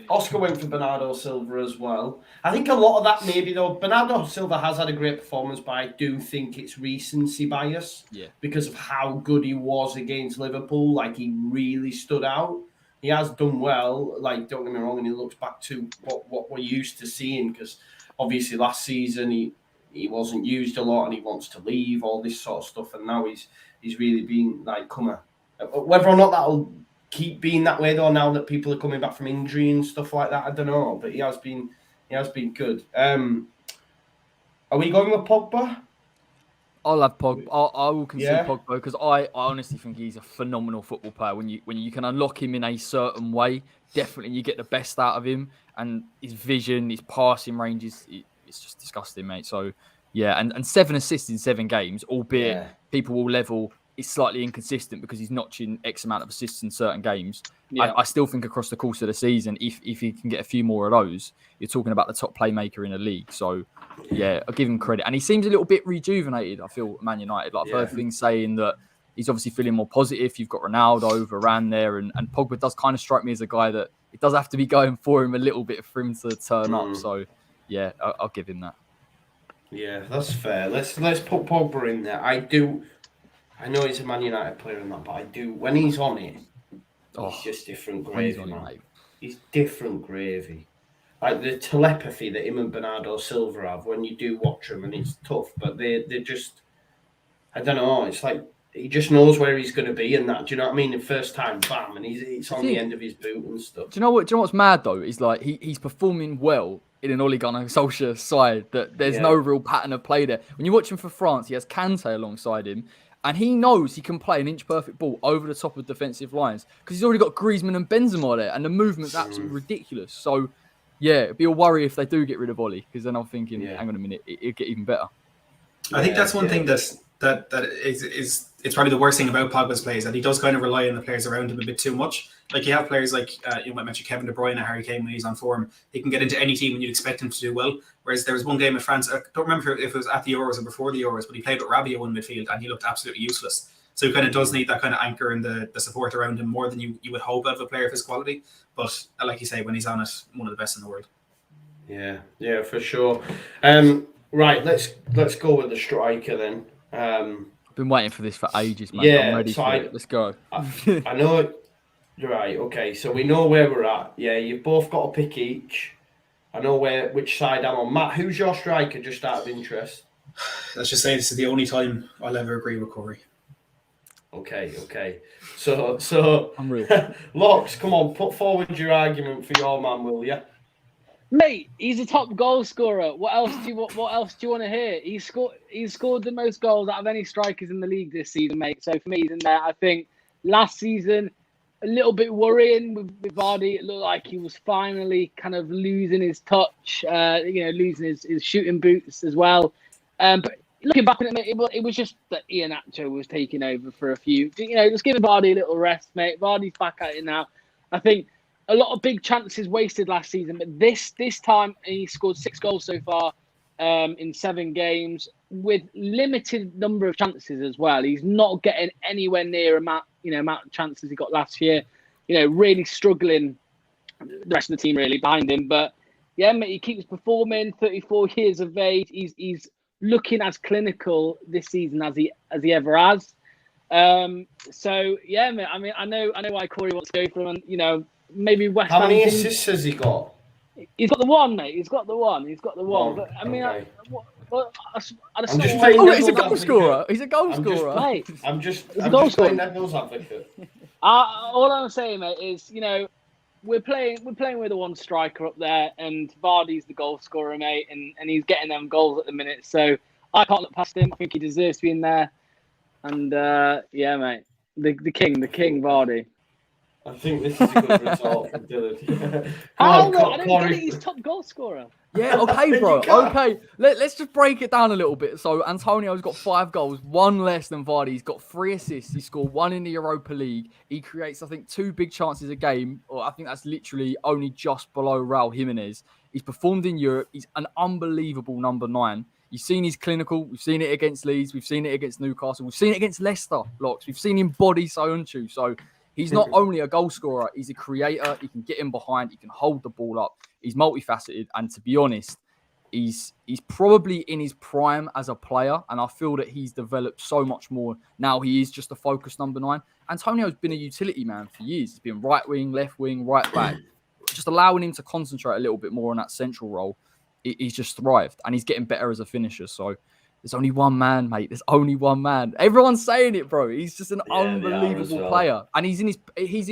Oscar went for Bernardo Silva as well. I think a lot of that maybe, though, Bernardo Silva has had a great performance, but I do think it's recency bias because of how good he was against Liverpool. Like, he really stood out. He has done well, like, don't get me wrong, and he looks back to what we're used to seeing, because obviously last season he wasn't used a lot and he wants to leave, all this sort of stuff, and now he's really been like, come on. Whether or not that'll keep being that way though, now that people are coming back from injury and stuff like that, I don't know, but he has been good. Are we going with Pogba? I'll have Pogba. I will consider Pogba because I honestly think he's a phenomenal football player. When you can unlock him in a certain way, definitely you get the best out of him, and his vision, his passing range it's just disgusting, mate. So and 7 assists in 7 games, albeit people will level. It's slightly inconsistent because he's notching X amount of assists in certain games. Yeah. I still think across the course of the season, if he can get a few more of those, you're talking about the top playmaker in the league. So, I'll give him credit. And he seems a little bit rejuvenated, I feel, Man United. Like, I've heard things saying that he's obviously feeling more positive. You've got Ronaldo, Varane there, and Pogba does kind of strike me as a guy that it does have to be going for him a little bit for him to turn up. So, I'll give him that. Yeah, that's fair. Let's put Pogba in there. I know he's a Man United player and that, but when he's on it, he's just different gravy, man. He's different gravy. Like the telepathy that him and Bernardo Silva have when you do watch them, and it's tough, but they're just, I don't know, it's like he just knows where he's going to be and that. Do you know what I mean? The first time, bam, and it's on the end of his boot and stuff. Do you know what's mad though? Is like he's performing well in an Ole Gunnar Solskjaer side. That there's no real pattern of play there. When you watch him for France, he has Kante alongside him. And he knows he can play an inch-perfect ball over the top of defensive lines because he's already got Griezmann and Benzema there, and the movement's absolutely ridiculous. So, it'd be a worry if they do get rid of Ole, because then I'm thinking, hang on a minute, it'll get even better. I think that's one thing that is it's probably the worst thing about Pogba's play is that he does kind of rely on the players around him a bit too much. Like, you have players like you might mention Kevin De Bruyne, Harry Kane when he's on form. He can get into any team and you'd expect him to do well. Whereas there was one game in France, I don't remember if it was at the Euros or before the Euros, but he played with Rabiot in midfield and he looked absolutely useless. So he kind of does need that kind of anchor and the support around him more than you would hope out of a player of his quality. But like you say, when he's on it, one of the best in the world. Yeah, for sure. Right, let's go with the striker then. I've been waiting for this for ages, mate. I'm ready for it. Let's go. I know it. Right, okay, so we know where we're at. Yeah, you've both got a pick each. I know which side I'm on. Matt, who's your striker, just out of interest? Let's just say this is the only time I'll ever agree with Corey. Okay. So unreal. Locks, come on, put forward your argument for your man, will you? Mate, he's a top goal scorer. What else do you want to hear? He's scored the most goals out of any strikers in the league this season, mate. So for me, he's in there. I think last season, a little bit worrying with Vardy. It looked like he was finally kind of losing his touch, losing his shooting boots as well. But looking back on it, mate, it was just that Iheanacho was taking over for a few. Just giving Vardy a little rest, mate. Vardy's back at it now. I think a lot of big chances wasted last season, but this time he scored 6 goals so far in 7 games with limited number of chances as well. He's not getting anywhere near amount of chances he got last year. Really struggling. The rest of the team really behind him, but mate, he keeps performing. 34 years of age. He's looking as clinical this season as he ever has. So yeah, mate. I mean, I know why Corey wants to go for him, and maybe West How Ham. many assists has he got? He's got the one, mate. He's got the one. One, But I mean, okay. I'm just playing Oh, he's a devil's goal advocate. scorer. He's a goal scorer. Mate, I'm just a goal scorer. playing devil's advocate. All I'm saying, mate, is we're playing with the one striker up there, and Vardy's the goal scorer, mate, and he's getting them goals at the minute. So I can't look past him. I think he deserves to be in there. And yeah, mate, the king, Vardy. I think this is a good result for Dylan. I don't get it. He's top goal scorer. Yeah, okay, bro. Okay, let's just break it down a little bit. So Antonio's got 5 goals, 1 less than Vardy. He's got 3 assists. He scored 1 in the Europa League. He creates, I think, 2 big chances a game. Or I think that's literally only just below Raul Jimenez. He's performed in Europe. He's an unbelievable number 9. You've seen he's clinical. We've seen it against Leeds. We've seen it against Newcastle. We've seen it against Leicester, Locks. We've seen him body Soyuncu. So he's not only a goal scorer, he's a creator. He can get in behind. He can hold the ball up. He's multifaceted. And to be honest, he's probably in his prime as a player. And I feel that he's developed so much more. Now he is just a focused number 9. Antonio's been a utility man for years. He's been right wing, left wing, right back. Just allowing him to concentrate a little bit more on that central role. He's just thrived. And he's getting better as a finisher. So there's only one man, mate. There's only one man. Everyone's saying it, bro. He's just an unbelievable player. And he's in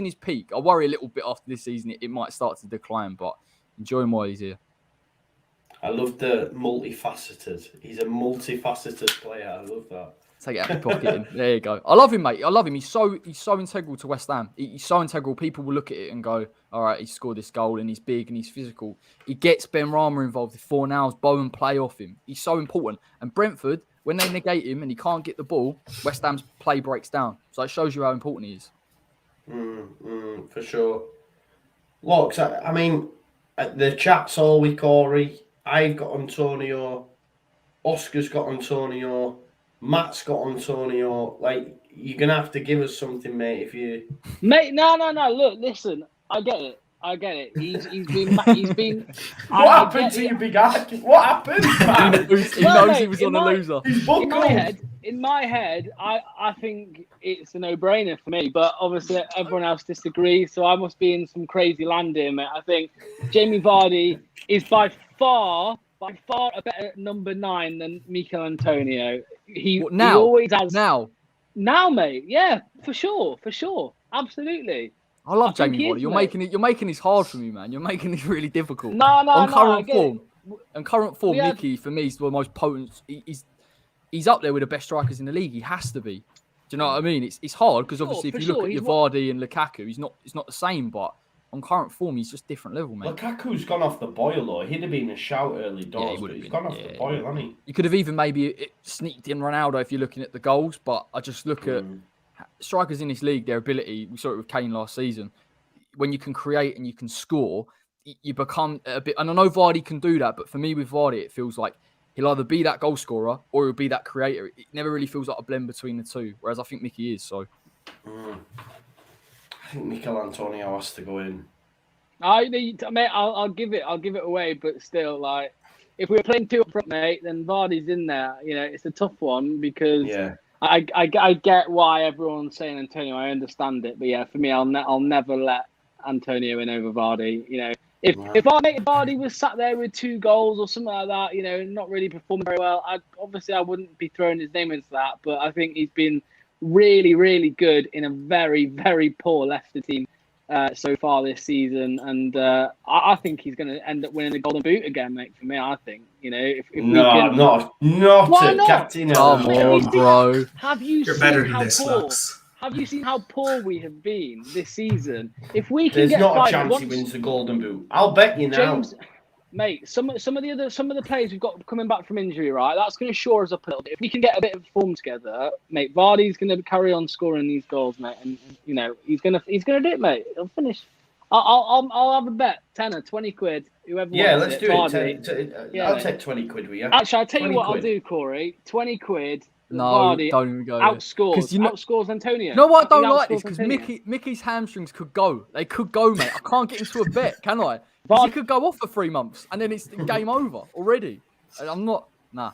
his peak. I worry a little bit after this season. It might start to decline, but enjoy him while he's here. I love the multifaceted. He's a multifaceted player. I love that. Take it out of your pocket. There you go. I love him, mate. I love him. He's so integral to West Ham. He's so integral. People will look at it and go, all right, he scored this goal and he's big and he's physical. He gets Ben Rama involved. The 4 nows, Bowen play off him. He's so important. And Brentford, when they negate him and he can't get the ball, West Ham's play breaks down. So it shows you how important he is. For sure. Look, I mean, the chat's all week, Corey. I've got Antonio. Oscar's got Antonio. Matt's got Antonio. Like, you're gonna have to give us something, mate. If you, mate, no. Look, listen. I get it. He's been. What happened to you, big ass? What happened? He knows he was on a loser. In my head, I think it's a no-brainer for me. But obviously, everyone else disagrees. So I must be in some crazy land here, mate. I think Jamie Vardy is by far a better number 9 than Mikel Antonio. He always has now, mate. Yeah, for sure, absolutely. I love Jamie Vardy. You're making this hard for me, man. You're making this really difficult. No. Current form, Mickey for me is the most potent. He's up there with the best strikers in the league. He has to be. Do you know what I mean? It's hard because obviously if you look at your Vardy and Lukaku, it's not the same, but on current form, he's just different level, mate. Lukaku's gone off the boil, though. He'd have been a shout early doors, but he's gone off the boil, hasn't he? You could have even maybe sneaked in Ronaldo if you're looking at the goals, but I just look at strikers in this league, their ability. We saw it with Kane last season. When you can create and you can score, you become a bit... And I know Vardy can do that, but for me with Vardy, it feels like he'll either be that goal scorer or he'll be that creator. It never really feels like a blend between the two, whereas I think Mickey is, so... I think Mikel Antonio has to go in. Mate, I'll give it away, but still, like, if we were playing 2 up front, mate, then Vardy's in there. You know, it's a tough one because I get why everyone's saying Antonio. I understand it, but yeah, for me, I'll never let Antonio in over Vardy. You know, if Vardy was sat there with 2 goals or something like that, you know, not really performing very well, I wouldn't be throwing his name into that. But I think he's been really, really good in a very, very poor Leicester team so far this season, and I think he's going to end up winning the Golden Boot again, mate. For me, I think, you know, if we can... not Captain. Come on, bro. Have you You're seen better than how this, poor? Lux. Have you seen how poor we have been this season? If we can There's get not a chance he wins the Golden Boot. I'll bet you now. James, mate, some of the players we've got coming back from injury, right? That's going to shore us up a little bit. If we can get a bit of form together, mate, Vardy's going to carry on scoring these goals, mate, and you know he's going to do it, mate. He'll finish. I'll have a bet, tenner, 20 quid. Whoever wants let's it, do Vardy. it. I'll take 20 quid with you. Actually, I'll tell you what quid. I'll do, Corey. 20 quid. No, Vardy don't even go outscores Antonio. You know what? I don't like this because Mickey's hamstrings could go. They could go, mate. I can't get into a bet, can I? He could go off for 3 months and then it's game over already. I'm not. Nah.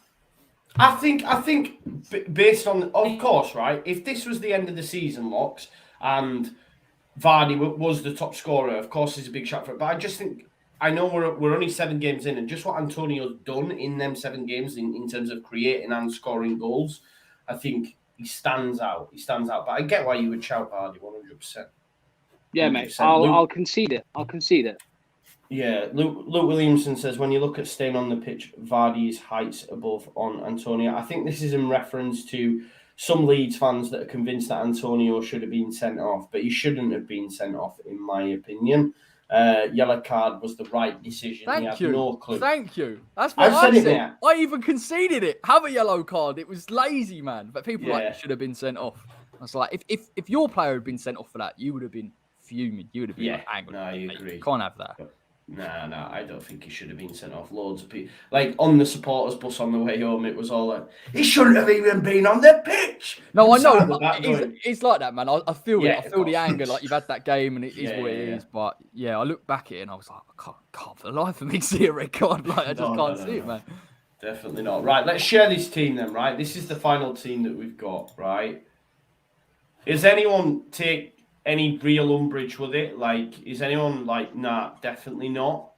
I think based on, of course, right, if this was the end of the season, Locks, and Vardy was the top scorer, of course there's a big shout for it, but I just think, I know we're only 7 games in, and just what Antonio's done in them 7 games in terms of creating and scoring goals, I think he stands out. But I get why you would shout Vardy 100%. Yeah, mate. 100%. I'll concede it. Yeah, Luke Williamson says, when you look at staying on the pitch, Vardy's heights above on Antonio. I think this is in reference to some Leeds fans that are convinced that Antonio should have been sent off, but he shouldn't have been sent off, in my opinion. Yellow card was the right decision. Thank you. No clue. Thank you. That's what I've said. I even conceded it. Have a yellow card. It was lazy, man. But people like it should have been sent off. I was like, if your player had been sent off for that, you would have been fuming. You would have been angry. No, you agree. You can't have that. No, I don't think he should have been sent off. Loads of people, like on the supporters bus on the way home, it was all like, he shouldn't have even been on the pitch. No, I know. It's like that, man. I feel it. I feel the anger. Like you've had that game, and it is what it is. But yeah, I look back at it, and I was like, I can't for the life of me see a red card. Like I just can't see it, man. Definitely not. Right, let's share this team then. Right, this is the final team that we've got. Right, is anyone take any real umbrage with it? Like, is anyone like, nah, definitely not?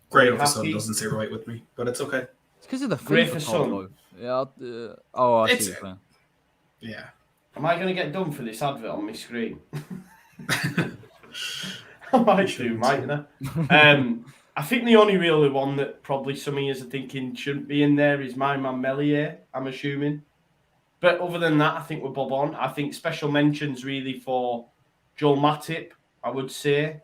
Grey over Sun doesn't sit right with me, but it's okay. It's because of the Grey FIFA for Sun. Yeah. I see it. Yeah. Am I going to get done for this advert on my screen? I might do, mightn't I? I think the only real one that probably some of you are thinking shouldn't be in there is my man Mellier, I'm assuming. But other than that, I think we're bob on. I think special mentions really for Joel Matip, I would say.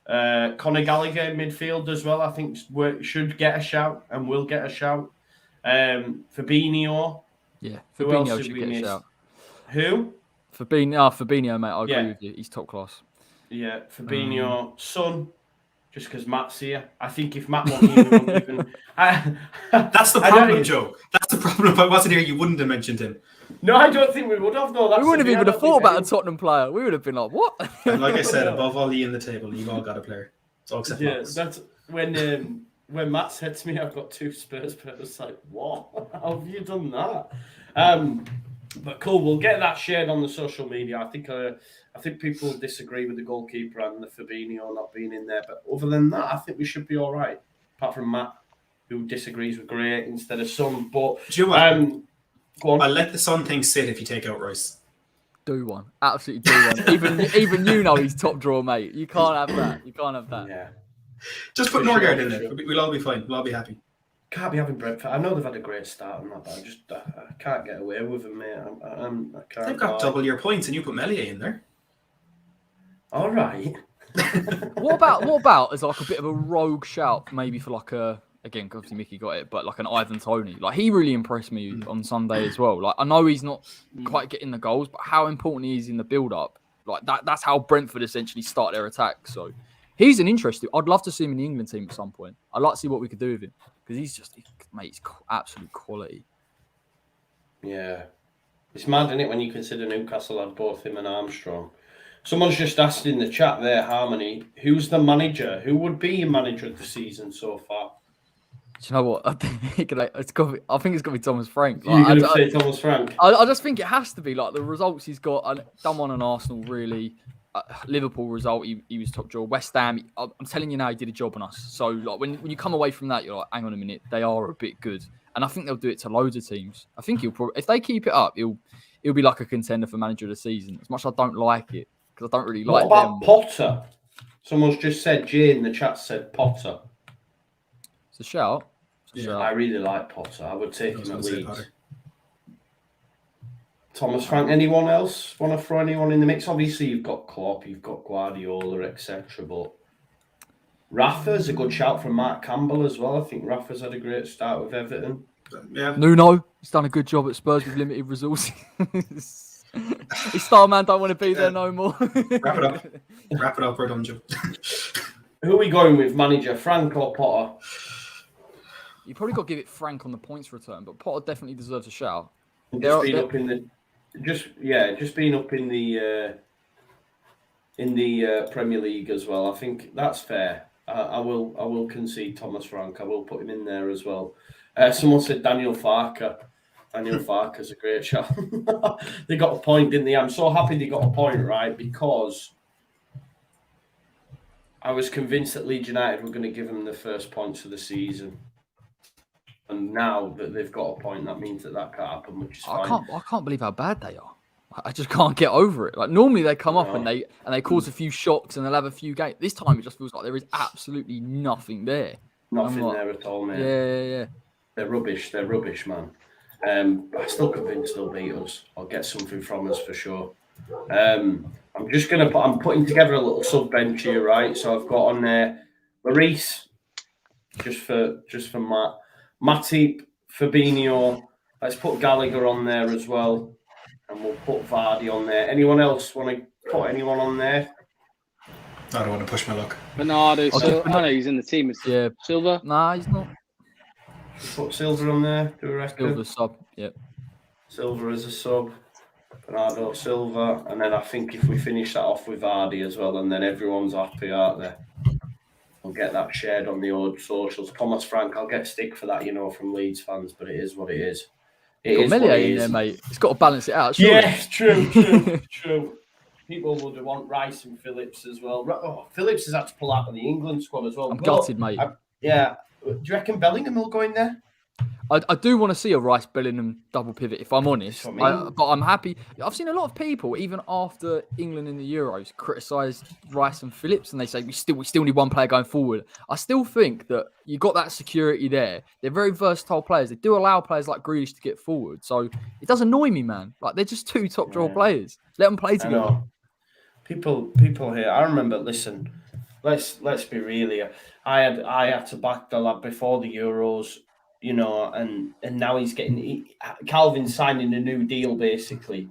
Conor Gallagher in midfield as well, I think should get a shout and will get a shout. Fabinho. Yeah, Fabinho should get a shout. Who? Fabinho, mate. I agree with you. He's top class. Yeah, Fabinho. Son. Just because Matt's here. I think if Matt wasn't even... That's the problem, Joe. That's the problem. If I wasn't here, you wouldn't have mentioned him. No, I don't think we would have. No, we wouldn't have even thought about a Tottenham player. We would have been like, what? And like I said, above all you in the table, you've all got a player. It's all except Matt's. That's when Matt said to me, I've got 2 Spurs players. I was like, what? How have you done that? But cool, we'll get that shared on the social media. I think people disagree with the goalkeeper and the Fabinho not being in there. But other than that, I think we should be all right. Apart from Matt, who disagrees with Gray instead of Son. But do you know what? Go on. I'll let the Son thing sit if you take out Rice. Do one. Absolutely do one. even you know he's top draw, mate. You can't have that. Yeah. Just put Norgard in there. We'll all be fine. We'll all be happy. Can't be having Brentford. I know they've had a great start and that, but I can't get away with them, mate. I can't. They've got double your points, and you put Mellier in there. All right. What about as like a bit of a rogue shout, maybe for like again, obviously Mickey got it, but like an Ivan Toney. Like he really impressed me on Sunday as well. Like I know he's not quite getting the goals, but how important he is in the build-up. Like that's how Brentford essentially start their attack. So he's an interesting. I'd love to see him in the England team at some point. I'd like to see what we could do with him because he's absolute quality. Yeah, it's mad, isn't it, when you consider Newcastle had both him and Armstrong. Someone's just asked in the chat there, Harmony, who's the manager? Who would be your manager of the season so far? Do you know what? I think it's got to be Thomas Frank. Like, you're going to say Thomas Frank? I just think it has to be. Like the results he's got, done one on Arsenal, really. Liverpool result, he was top draw. West Ham, I'm telling you now, he did a job on us. So like when you come away from that, you're like, hang on a minute, they are a bit good. And I think they'll do it to loads of teams. I think he'll probably, if they keep it up, he'll be like a contender for manager of the season. As much as I don't like it, because I don't really like them. What about Potter? Someone's just said, Jay in the chat said Potter. It's a shout. Yeah, I really like Potter. I would take him at Leeds. Thomas Frank, anyone else want to throw anyone in the mix? Obviously, you've got Klopp, you've got Guardiola, etc. But Rafa's a good shout from Mark Campbell as well. I think Rafa's had a great start with Everton. Yeah. Nuno, he's done a good job at Spurs with limited resources. His star man don't want to be there no more. Wrap it up, we're done, Joe. Who are we going with, manager, Frank or Potter? You probably got to give it Frank on the points return, but Potter definitely deserves a shout. Just being up in the Premier League as well. I think that's fair. I will concede Thomas Frank. I will put him in there as well. Someone said Daniel Farker. Daniel Farker's a great shot. They got a point, didn't they? I'm so happy they got a point, right? Because I was convinced that Leeds United were going to give them the first points of the season. And now that they've got a point, that means that can't happen, which is fine. I can't believe how bad they are. I just can't get over it. Like normally they come up and they cause a few shocks and they'll have a few games. This time it just feels like there is absolutely nothing there. Nothing there at all, mate. Yeah. They're rubbish, man. I'm still convinced they'll beat us. I'll get something from us for sure. I'm putting together a little sub bench here, right? So I've got on there Maurice, just for Matt, Matip, Fabinho. Let's put Gallagher on there as well. And we'll put Vardy on there. Anyone else want to put anyone on there? I don't want to push my luck. Bernardo Silva. I know he's in the team. Yeah. Silva? Nah, he's not. Put Silva on there, do we reckon? Silva sub, yep. Silva as a sub. Bernardo Silva. And then I think if we finish that off with Vardy as well, and then everyone's happy, aren't they? We'll get that shared on the old socials. Thomas Frank, I'll get stick for that, from Leeds fans, but it is what it is. Got Mellier in there, mate. It's got to balance it out. Surely. Yeah, true. People would want Rice and Phillips as well. Phillips has had to pull out of the England squad as well. I'm gutted, mate. Yeah. Do you reckon Bellingham will go in there? I do want to see a Rice Bellingham double pivot, if I'm honest. But I'm happy. I've seen a lot of people, even after England in the Euros, criticise Rice and Phillips, and they say we still need one player going forward. I still think that you got that security there. They're very versatile players. They do allow players like Grealish to get forward. So it does annoy me, man. Like they're just two top draw players. Let them play together. I know. People here. I remember. Listen, let's be real here. I had to back the lad before the Euros. And now he's Calvin's signing a new deal basically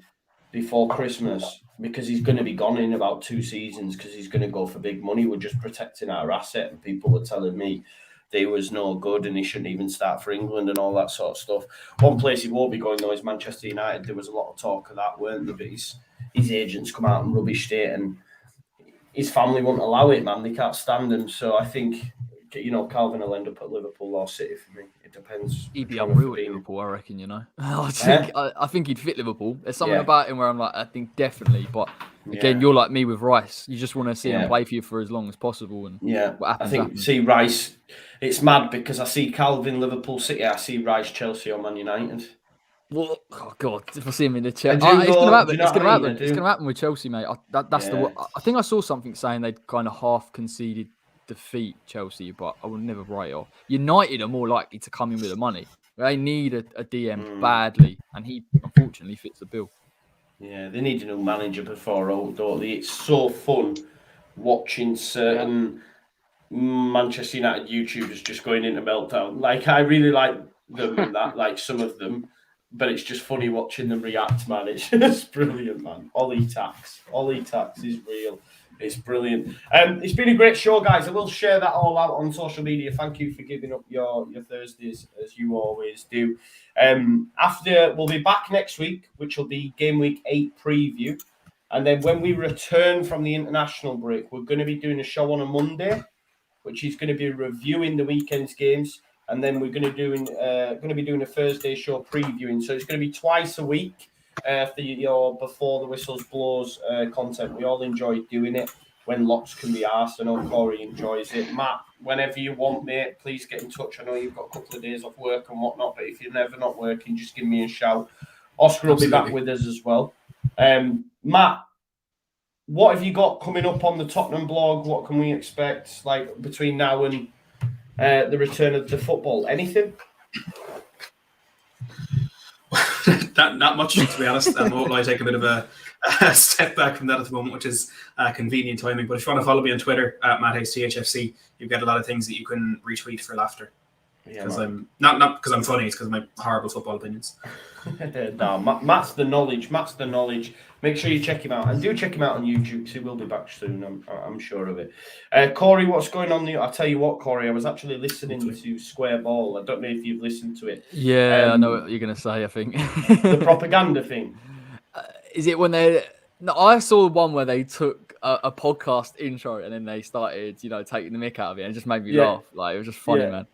before Christmas because he's going to be gone in about 2 seasons because he's going to go for big money. We're just protecting our asset, and people were telling me they was no good and he shouldn't even start for England and all that sort of stuff. One place he won't be going though is Manchester United. There was a lot of talk of that, weren't there? But his agents come out and rubbished it, and his family won't allow it, man. They can't stand him. So I think, Calvin will end up at Liverpool or City for me. It depends. He'd be unreal at Liverpool, I reckon, I think he'd fit Liverpool. There's something about him where I'm like, I think definitely. But again, you're like me with Rice. You just want to see him play for you for as long as possible. And what happens, I think, see Rice, it's mad because I see Calvin, Liverpool, City. I see Rice, Chelsea or Man United. Well, oh God, if I see him in the Chelsea, it's going to happen. It's going to happen with Chelsea, mate. That's the. I think I saw something saying they'd kind of half conceded defeat Chelsea, but I will never write it off. United are more likely to come in with the money. They need a DM badly, and he unfortunately fits the bill. Yeah, they need a new manager before, don't they? It's so fun watching certain Manchester United YouTubers just going into meltdown. Like, I really like them and that, like some of them, but it's just funny watching them react, man. It's just brilliant, man. Ollie Tax is real. It's brilliant. It's been a great show, guys. I will share that all out on social media. Thank you for giving up your Thursdays, as you always do. After, we'll be back next week, which will be Game Week 8 preview. And then when we return from the international break, we're going to be doing a show on a Monday, which is going to be reviewing the weekend's games. And then we're going to be doing a Thursday show previewing. So it's going to be twice a week. For your Before the Whistles Blows content. We all enjoy doing it when lots can be asked. I know Corey enjoys it. Matt, whenever you want, mate, please get in touch. I know you've got a couple of days off work and whatnot, but if you're never not working, just give me a shout. Oscar will be back with us as well. Matt, what have you got coming up on the Tottenham blog? What can we expect like between now and the return of the football? Anything? Not much, to be honest. I'm hoping I take a bit of a step back from that at the moment, which is convenient timing. But if you want to follow me on Twitter at MattHaysTHFC, you get a lot of things that you can retweet for laughter. Because I'm not because I'm funny, it's because of my horrible football opinions. No, Matt's the knowledge. Make sure you check him out, and do check him out on YouTube because he will be back soon. I'm sure of it. Corey, what's going on? I'll tell you what, Corey. I was actually listening to Square Ball. I don't know if you've listened to it. Yeah, I know what you're going to say. I think the propaganda thing. Is it when they? No, I saw one where they took a podcast intro and then they started, taking the mick out of it, and it just made me laugh. Like it was just funny, man.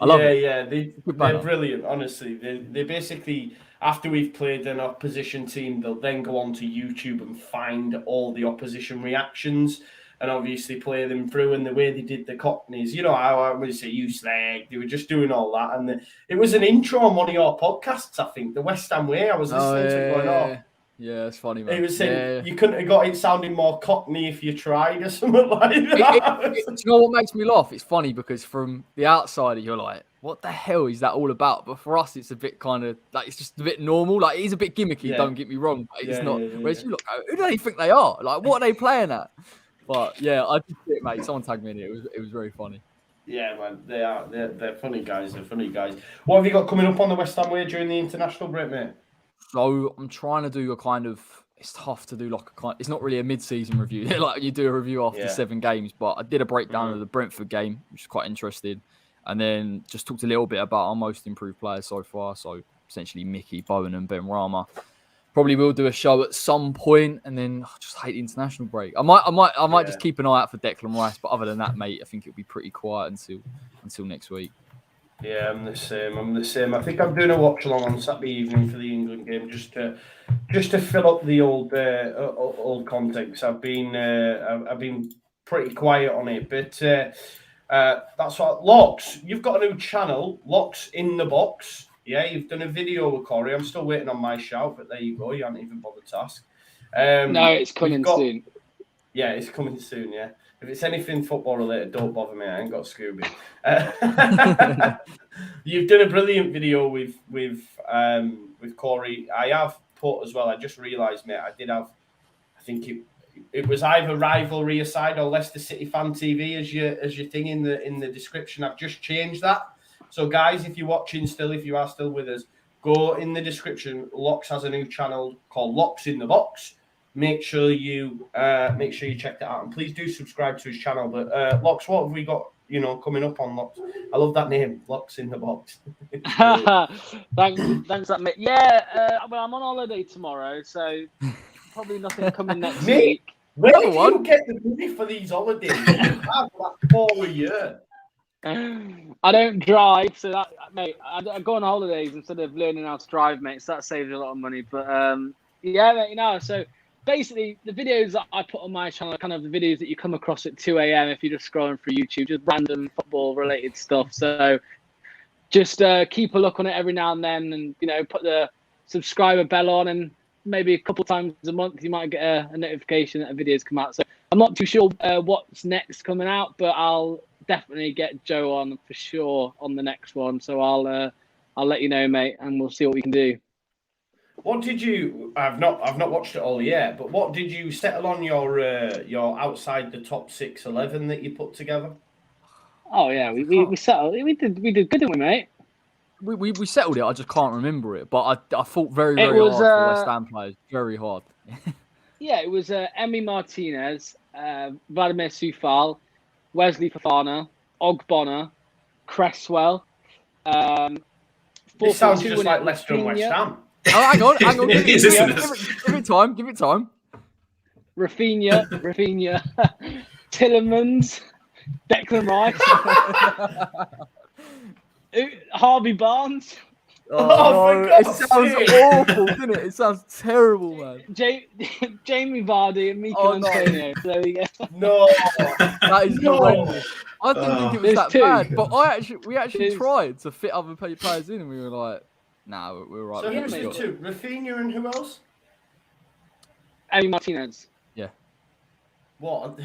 I love it. Yeah, Good they're banner. brilliant, honestly. They basically, after we've played an opposition team, they'll then go onto YouTube and find all the opposition reactions and obviously play them through. And the way they did the Cockneys, you know, how I would say, you slag, they were just doing all that. And it was an intro on one of your podcasts, I think, the West Ham Way. I was listening to it going, oh. Yeah, it's funny, man. He was saying you couldn't have got it sounding more Cockney if you tried or something like that. Do you know what makes me laugh? It's funny because from the outsider, you're like, what the hell is that all about? But for us, it's a bit kind of like, it's just a bit normal. Like, it is a bit gimmicky, don't get me wrong. But it's not. Whereas you look, who do they think they are? Like, what are they playing at? But yeah, I did it, mate. Someone tagged me in it. It was very funny. Yeah, man, they're funny guys. They're funny guys. What have you got coming up on the West Ham Way during the international break, mate? So I'm trying to do a kind of. It's tough to do like a kind. It's not really a mid-season review. Like you do a review after 7 games, but I did a breakdown of the Brentford game, which is quite interesting, and then just talked a little bit about our most improved players so far. So essentially, Mickey, Bowen, and Ben Rama. Probably will do a show at some point, and then I just hate the international break. I might just keep an eye out for Declan Rice, but other than that, mate, I think it'll be pretty quiet until next week. Yeah, I'm the same. I think I'm doing a watch along on Saturday evening for the England game, just to fill up the old content. I've been pretty quiet on it, but that's what. Locks, you've got a new channel, Locks in the Box. Yeah, you've done a video with Corey. I'm still waiting on my shout, but there you go. You haven't even bothered to ask. No, it's coming soon. Yeah, it's coming soon. Yeah. If it's anything football related, don't bother me. I ain't got Scooby. You've done a brilliant video with Corey. I have put as well. I just realised, mate. I think it was either Rivalry Aside or Leicester City Fan TV as your thing in the description. I've just changed that. So guys, if you're watching still, if you are still with us, go in the description. Locks has a new channel called Locks in the Box. Make sure you check that out, and please do subscribe to his channel. But Locks, what have we got? Coming up on Locks. I love that name, Locks in the Box. thanks, that mate. Yeah, well, I'm on holiday tomorrow, so probably nothing coming next week. Where do you get the money for these holidays? You have like 4 a year. I don't drive, so that, mate, I go on holidays instead of learning how to drive, mate. So that saves a lot of money. But yeah, mate, so. Basically, the videos that I put on my channel are kind of the videos that you come across at 2 a.m. if you're just scrolling through YouTube, just random football-related stuff. So just keep a look on it every now and then and, put the subscriber bell on, and maybe a couple times a month you might get a notification that a video's come out. So I'm not too sure what's next coming out, but I'll definitely get Joe on for sure on the next one. So I'll let you know, mate, and we'll see what we can do. What did you? I've not watched it all yet, but what did you settle on your outside the top 6-11 that you put together? Oh yeah, we settled. We did good, didn't we, mate? We settled it. I just can't remember it, but I fought very hard for West Ham players. Very hard. Yeah, it was Emi Martinez, Vladimir Soufal, Wesley Fofana, Ogbonna, Cresswell. It sounds just like Leicester and West Ham. Oh, hang on. It is, isn't it? Give it time. Rafinha, Tillemans, Declan Rice, Harvey Barnes. Oh no, it sounds awful, doesn't it? It sounds terrible, man. Jamie Vardy and Miko Antonio. There we go. No, that is horrendous. I didn't think it was that bad, but we actually tried to fit other players in, and we were like, nah, we're right. So who was the two? Rafinha and who else? Emi Martinez. Yeah. What?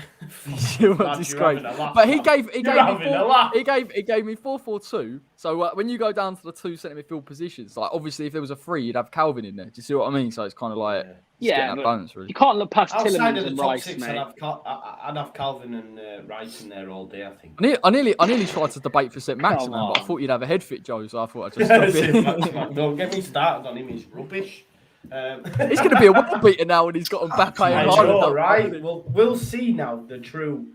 Disgrace. But he gave me 4-4-2. So when you go down to the 2 centre midfield positions, like obviously if there was a 3, you'd have Calvin in there. Do you see what I mean? So it's kind of like getting that balance, really. You can't look past outside Tillemans of the and top Rice, 6, mate. I'd have Calvin and Rice in there all day, I think. I nearly tried to debate for St. Maximin, but I thought you'd have a head fit, Joe, so I thought I'd just drop it. Don't get me started on him, he's rubbish. He's going to be a world beater now when he's got Mbappe and Arnold. Right? Well, we'll see now the true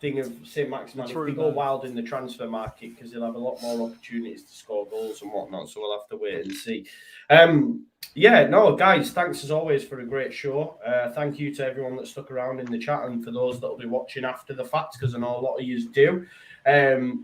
thing of St. Maximin. If we go wild in the transfer market, because he'll have a lot more opportunities to score goals and whatnot. So we'll have to wait and see. Yeah, no, guys, thanks as always for a great show. Thank you to everyone that stuck around in the chat and for those that will be watching after the fact, because I know a lot of you do.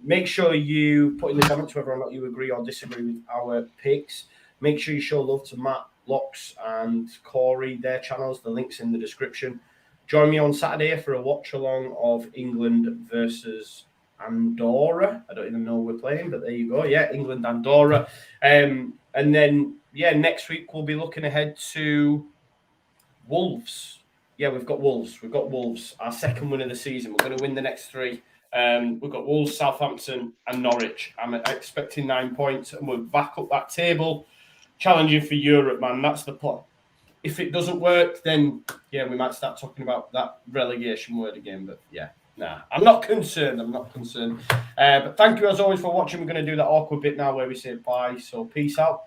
Make sure you put in the comments whether or not you agree or disagree with our picks. Make sure you show love to Matt, Locks and Corey, their channels. The link's in the description. Join me on Saturday for a watch-along of England versus Andorra. I don't even know who we're playing, but there you go. Yeah, England, Andorra. And then, yeah, next week we'll be looking ahead to Wolves. Yeah, we've got Wolves. We've got Wolves, our second win of the season. We're going to win the next three. We've got Wolves, Southampton and Norwich. I'm expecting 9 points and we'll back up that table. Challenging for Europe, man. That's the plan. If it doesn't work, then, yeah, we might start talking about that relegation word again. But, yeah, nah, I'm not concerned. But thank you, as always, for watching. We're going to do that awkward bit now where we say bye. So, peace out.